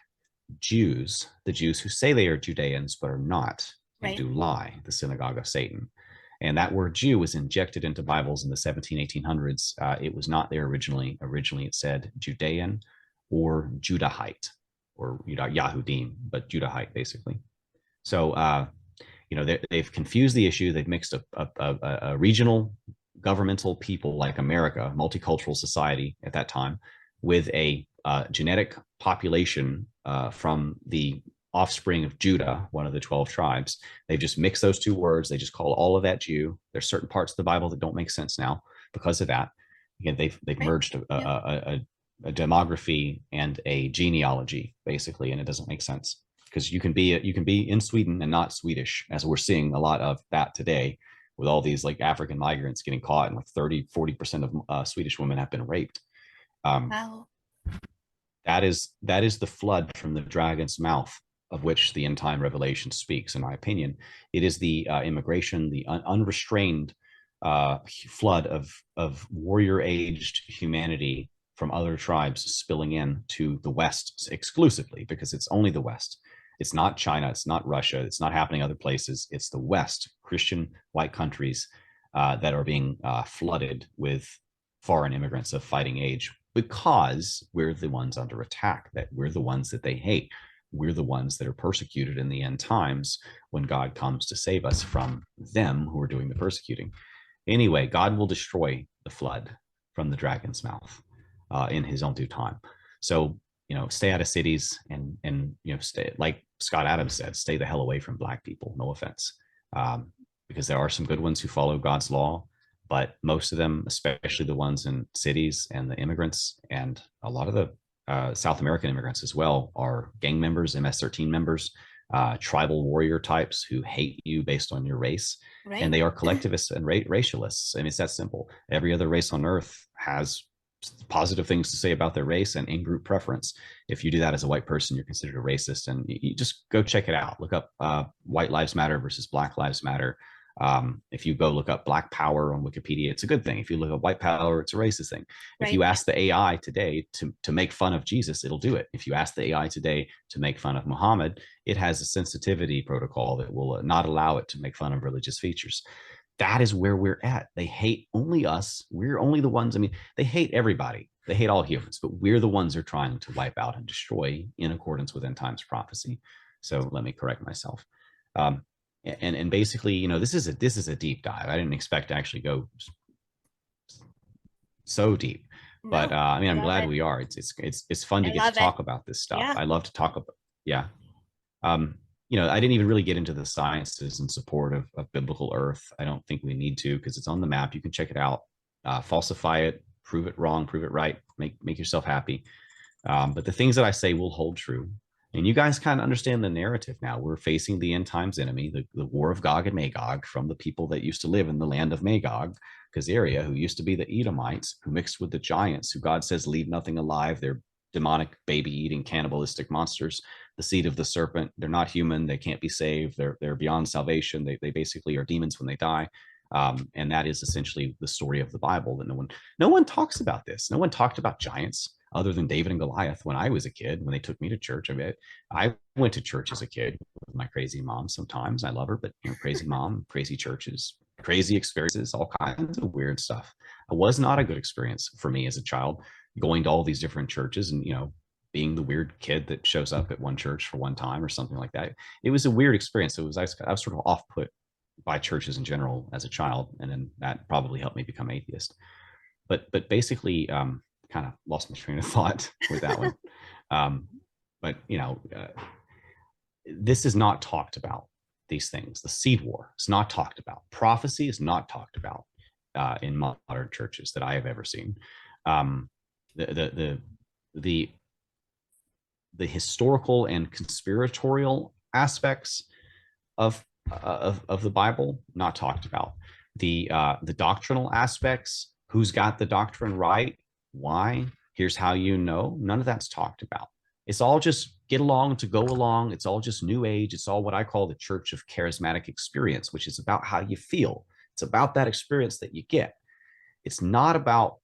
Jews, the Jews who say they are Judeans but are not, and do lie, the synagogue of Satan. And that word Jew was injected into Bibles in the 1800s. It was not there originally. Originally, it said Judean or Judahite or Yahudim, but Judahite, basically. So, they've confused the issue. They've mixed a regional governmental people like America, multicultural society at that time, with a genetic population from the offspring of Judah, one of the 12 tribes. They've just mixed those two words. They just call all of that Jew. There's certain parts of the Bible that don't make sense now because of that. Again, they've merged a demography and a genealogy, basically, and it doesn't make sense because you can be in Sweden and not Swedish, as we're seeing a lot of that today with all these like African migrants getting caught, and like 30-40% of Swedish women have been raped. Wow. That is the flood from the dragon's mouth, of which the end time revelation speaks, in my opinion. It is the immigration, the unrestrained flood of warrior-aged humanity from other tribes spilling in to the West exclusively, because it's only the West. It's not China, it's not Russia, it's not happening other places. It's the West, Christian white countries that are being flooded with foreign immigrants of fighting age, because we're the ones under attack, that we're the ones that they hate. We're the ones that are persecuted in the end times when God comes to save us from them who are doing the persecuting. Anyway, God will destroy the flood from the dragon's mouth in his own due time. So, stay out of cities and stay, like Scott Adams said, stay the hell away from Black people. No offense. Because there are some good ones who follow God's law, but most of them, especially the ones in cities and the immigrants and a lot of the South American immigrants as well, are gang members, MS-13 members, tribal warrior types who hate you based on your race. Right. And they are collectivists and racialists. I mean, it's that simple. Every other race on earth has positive things to say about their race and in-group preference. If you do that as a white person, you're considered a racist. And you just go check it out. Look up White Lives Matter versus Black Lives Matter. If you go look up Black Power on Wikipedia, it's a good thing. If you look up white power, it's a racist thing. Right. If you ask the AI today to make fun of Jesus, it'll do it. If you ask the AI today to make fun of Muhammad, it has a sensitivity protocol that will not allow it to make fun of religious features. That is where we're at. They hate only us. We're only the ones. I mean, they hate everybody. They hate all humans, but we're the ones they're trying to wipe out and destroy in accordance with end times prophecy. So let me correct myself. And basically, this is a deep dive. I didn't expect to actually go so deep, but I'm glad we are. It's fun to get to talk about this stuff. Yeah. I love to talk about. Yeah. I didn't even really get into the sciences in support of biblical Earth. I don't think we need to, because it's on the map. You can check it out, falsify it, prove it wrong, prove it right, make yourself happy. But the things that I say will hold true. And you guys kind of understand the narrative now. We're facing the end times enemy, the war of Gog and Magog, from the people that used to live in the land of Magog, Khazaria, who used to be the Edomites, who mixed with the giants, who God says leave nothing alive. They're demonic, baby-eating, cannibalistic monsters. The seed of the serpent. They're not human. They can't be saved. They're beyond salvation. They basically are demons when they die. And that is essentially the story of the Bible. That no one talks about this. No one talked about giants. other than David and Goliath when I was a kid, when they took me to church. I mean, I went to church as a kid with my crazy mom sometimes. I love her, but crazy mom, crazy churches, crazy experiences, all kinds of weird stuff. It was not a good experience for me as a child, going to all these different churches and, being the weird kid that shows up at one church for one time or something like that. It was a weird experience. I was sort of off put by churches in general as a child, and then that probably helped me become atheist. But basically, kind of lost my train of thought with that one. But this is not talked about. These things, the seed war, is not talked about. Prophecy is not talked about in modern churches that I have ever seen. The historical and conspiratorial aspects of the Bible, not talked about. The doctrinal aspects, who's got the doctrine right, why, here's how you know, none of that's talked about. It's all just get along to go along. It's all just new age. It's all what I call the church of charismatic experience, which is about how you feel. It's about that experience that you get. It's not about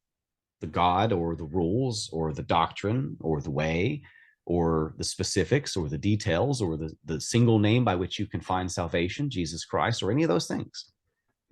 the God or the rules or the doctrine or the way or the specifics or the details or the single name by which you can find salvation, Jesus Christ, or any of those things.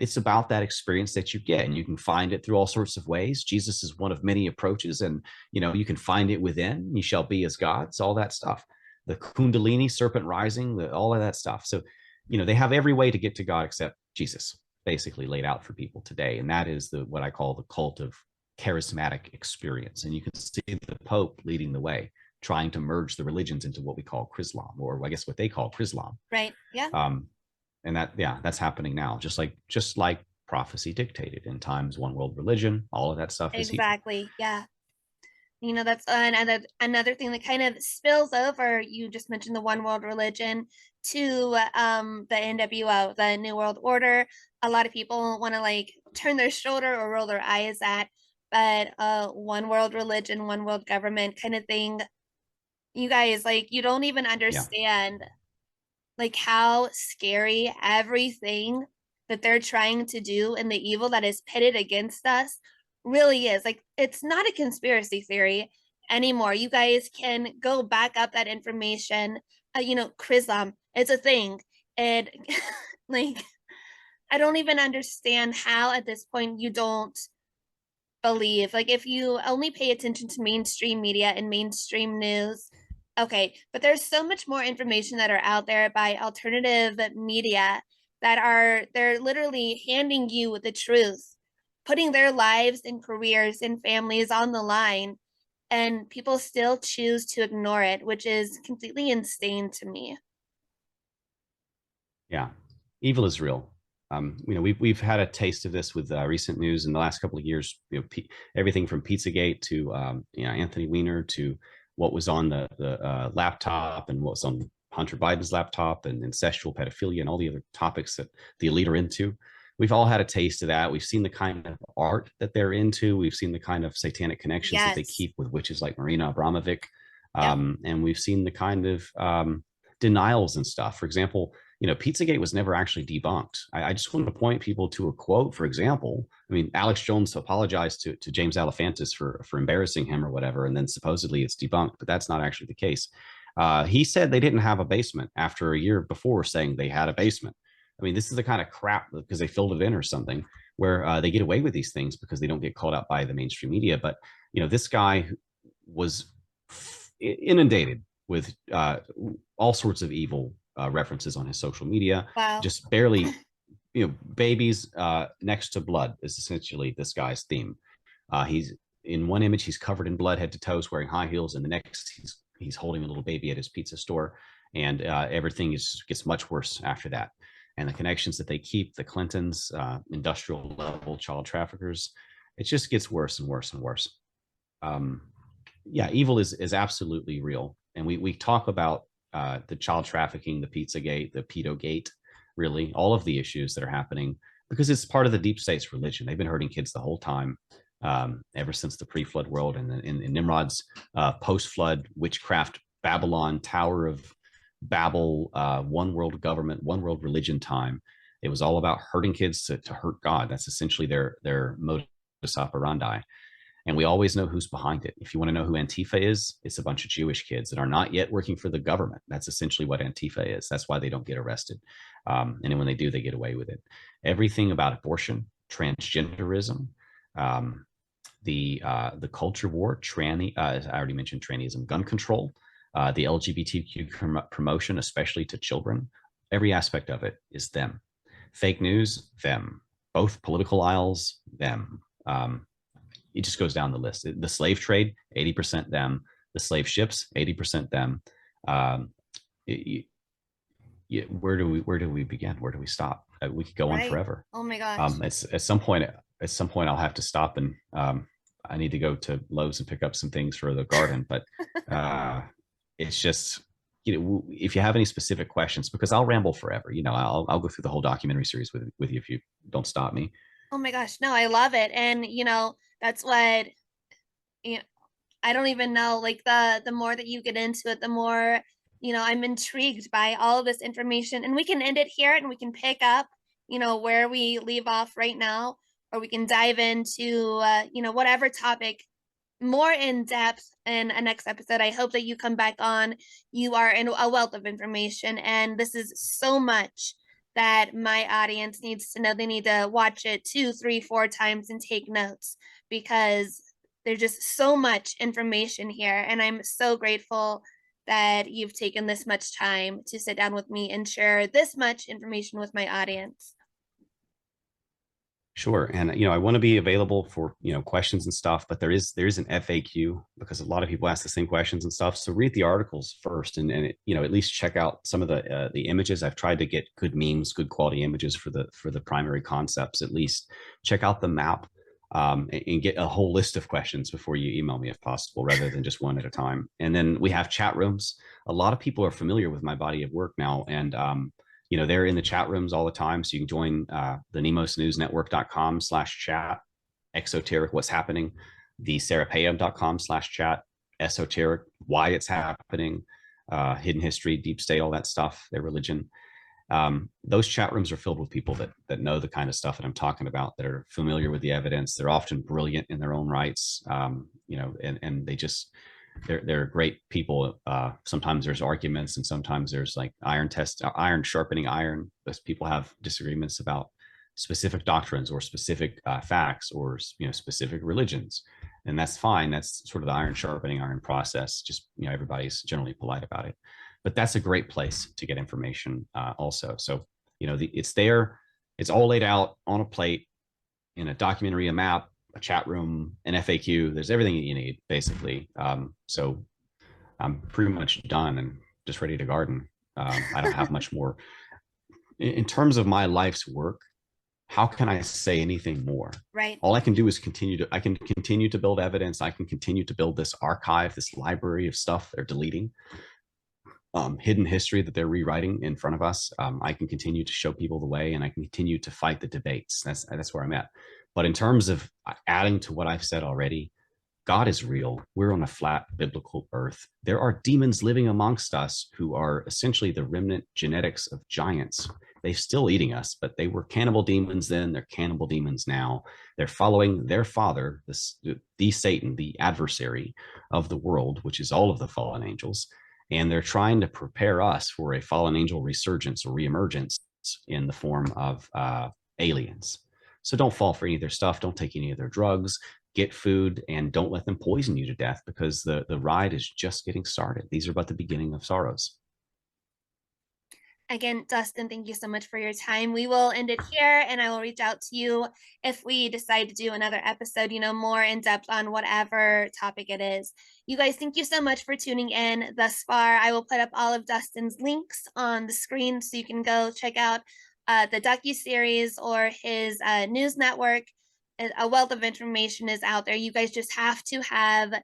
It's about that experience that you get, and you can find it through all sorts of ways. Jesus is one of many approaches, and you can find it within. You shall be as gods, all that stuff. The Kundalini, serpent rising, all of that stuff. So, they have every way to get to God except Jesus, basically laid out for people today, and that is what I call the cult of charismatic experience. And you can see the Pope leading the way, trying to merge the religions into what we call Chrislam, or I guess what they call Chrislam. Right. Yeah. And that's happening now, just like prophecy dictated in times, one world religion, all of that stuff. Exactly. Yeah. That's another thing that kind of spills over. You just mentioned the one world religion to the NWO, the New World Order. A lot of people want to turn their shoulder or roll their eyes at, but one world religion, one world government kind of thing. You guys, you don't even understand how scary everything that they're trying to do and the evil that is pitted against us really is. It's not a conspiracy theory anymore. You guys can go back up that information. Chrislam, it's a thing. And I don't even understand how at this point you don't believe. If you only pay attention to mainstream media and mainstream news, okay, but there's so much more information that are out there by alternative media they're literally handing you the truth, putting their lives and careers and families on the line, and people still choose to ignore it, which is completely insane to me. Yeah, evil is real. We've had a taste of this with recent news in the last couple of years. Everything from Pizzagate to Anthony Weiner to what was on the laptop and what was on Hunter Biden's laptop and incestual pedophilia and all the other topics that the elite are into. We've all had a taste of that. We've seen the kind of art that they're into. We've seen the kind of satanic connections that they keep with witches like Marina Abramovic. And we've seen the kind of denials and stuff. For example, Pizzagate was never actually debunked. I just want to point people to a quote, for example. I mean, Alex Jones apologized to James Alefantis for embarrassing him or whatever, and then supposedly it's debunked, but that's not actually the case. He said they didn't have a basement after a year before saying they had a basement. I mean, this is the kind of crap because they filled it in or something where they get away with these things because they don't get called out by the mainstream media. But, this guy was inundated with all sorts of evil references on his social media. Wow. Just barely, babies next to blood is essentially this guy's theme. He's in one image, he's covered in blood head to toes, wearing high heels. And the next, he's holding a little baby at his pizza store. And everything gets much worse after that. And the connections that they keep, the Clintons, industrial level child traffickers, it just gets worse and worse and worse. Evil is absolutely real. And we talk about the child trafficking, the Pizzagate, the pedogate, really all of the issues that are happening because it's part of the deep state's religion. They've been hurting kids the whole time, ever since the pre-flood world and in Nimrod's post-flood witchcraft Babylon Tower of Babel, one world government, one world religion time. It was all about hurting kids to hurt God. That's essentially their modus operandi. And we always know who's behind it. If you want to know who Antifa is, it's a bunch of Jewish kids that are not yet working for the government. That's essentially what Antifa is. That's why they don't get arrested. And then when they do, they get away with it. Everything about abortion, transgenderism, the culture war, I already mentioned trannyism, gun control, the LGBTQ promotion, especially to children. Every aspect of it is them. Fake news, them. Both political aisles, them. It just goes down the list. The slave trade, 80% them. The slave ships, 80% them. Where do we begin? Where do we stop? We could go on forever. Oh my gosh. At some point, I'll have to stop, and I need to go to Lowe's and pick up some things for the garden. But it's just, if you have any specific questions, because I'll ramble forever. I'll go through the whole documentary series with you if you don't stop me. Oh my gosh, no, I love it. And that's what, I don't even know, like the more that you get into it, the more, I'm intrigued by all of this information. And we can end it here and we can pick up, where we leave off right now, or we can dive into, whatever topic more in depth in a next episode. I hope that you come back on. You are in a wealth of information, and this is so much that my audience needs to know. They need to watch it 2, 3, 4 times and take notes, because there's just so much information here. And I'm so grateful that you've taken this much time to sit down with me and share this much information with my audience. Sure. And, I want to be available for, questions and stuff, but there is an FAQ, because a lot of people ask the same questions and stuff. So read the articles first and at least check out some of the images. I've tried to get good memes, good quality images for the primary concepts. At least check out the map and get a whole list of questions before you email me if possible, rather than just one at a time. And then we have chat rooms. A lot of people are familiar with my body of work now, and they're in the chat rooms all the time. So you can join the nemosnewsnetwork.com/chat, exoteric, what's happening, the sarahpayam.com/chat, esoteric, why it's happening, hidden history, deep state, all that stuff, their religion. Those chat rooms are filled with people that know the kind of stuff that I'm talking about, that are familiar with the evidence. They're often brilliant in their own rights, and they're great people. Sometimes there's arguments, and sometimes there's like iron sharpening iron, because people have disagreements about specific doctrines or specific facts, or specific religions, and that's fine. That's sort of the iron sharpening iron process. Just everybody's generally polite about it, but that's a great place to get information also. So it's there. It's all laid out on a plate in a documentary, a map, a chat room, an FAQ. There's everything that you need, basically. So I'm pretty much done and just ready to garden. I don't have much more. In terms of my life's work, how can I say anything more? Right. All I can do is continue to build evidence. I can continue to build this archive, this library of stuff they're deleting, hidden history that they're rewriting in front of us. I can continue to show people the way, and I can continue to fight the debates. That's where I'm at. But in terms of adding to what I've said already, God is real. We're on a flat biblical earth. There are demons living amongst us who are essentially the remnant genetics of giants. They're still eating us, but they were cannibal demons then. They're cannibal demons now. They're following their father, the Satan, the adversary of the world, which is all of the fallen angels. And they're trying to prepare us for a fallen angel resurgence or reemergence in the form of aliens. So don't fall for any of their stuff. Don't take any of their drugs. Get food, and don't let them poison you to death, because the ride is just getting started. These are but the beginning of sorrows. Again, Dustin, thank you so much for your time. We will end it here, and I will reach out to you if we decide to do another episode, more in depth on whatever topic it is. You guys, thank you so much for tuning in thus far. I will put up all of Dustin's links on the screen so you can go check out the docuseries or his news network. A wealth of information is out there. You guys just have to have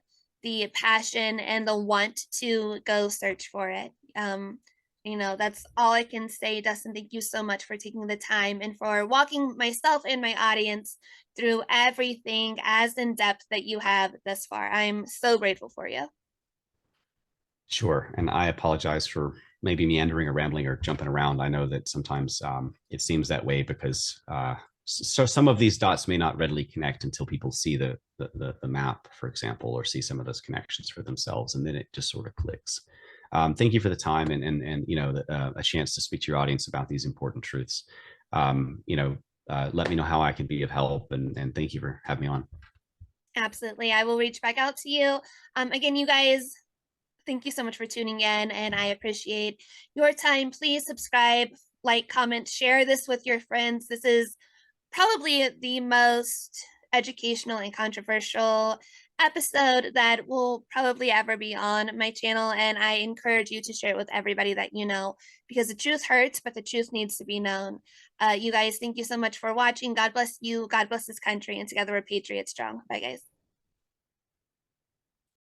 the passion and the want to go search for it. That's all I can say. Dustin, thank you so much for taking the time and for walking myself and my audience through everything as in depth that you have thus far. I'm so grateful for you. Sure. And I apologize for maybe meandering or rambling or jumping around. I know that sometimes it seems that way because so some of these dots may not readily connect until people see the map, for example, or see some of those connections for themselves, and then it just sort of clicks. Thank you for the time and a chance to speak to your audience about these important truths. Let me know how I can be of help, and thank you for having me on. Absolutely. I will reach back out to you. Again, you guys, thank you so much for tuning in, and I appreciate your time. Please subscribe, like, comment, share this with your friends. This is probably the most educational and controversial episode that will probably ever be on my channel, and I encourage you to share it with everybody that you know, because the truth hurts, but the truth needs to be known. You guys, thank you so much for watching. God bless you, God bless this country, and together we're Patriot Strong. Bye, guys.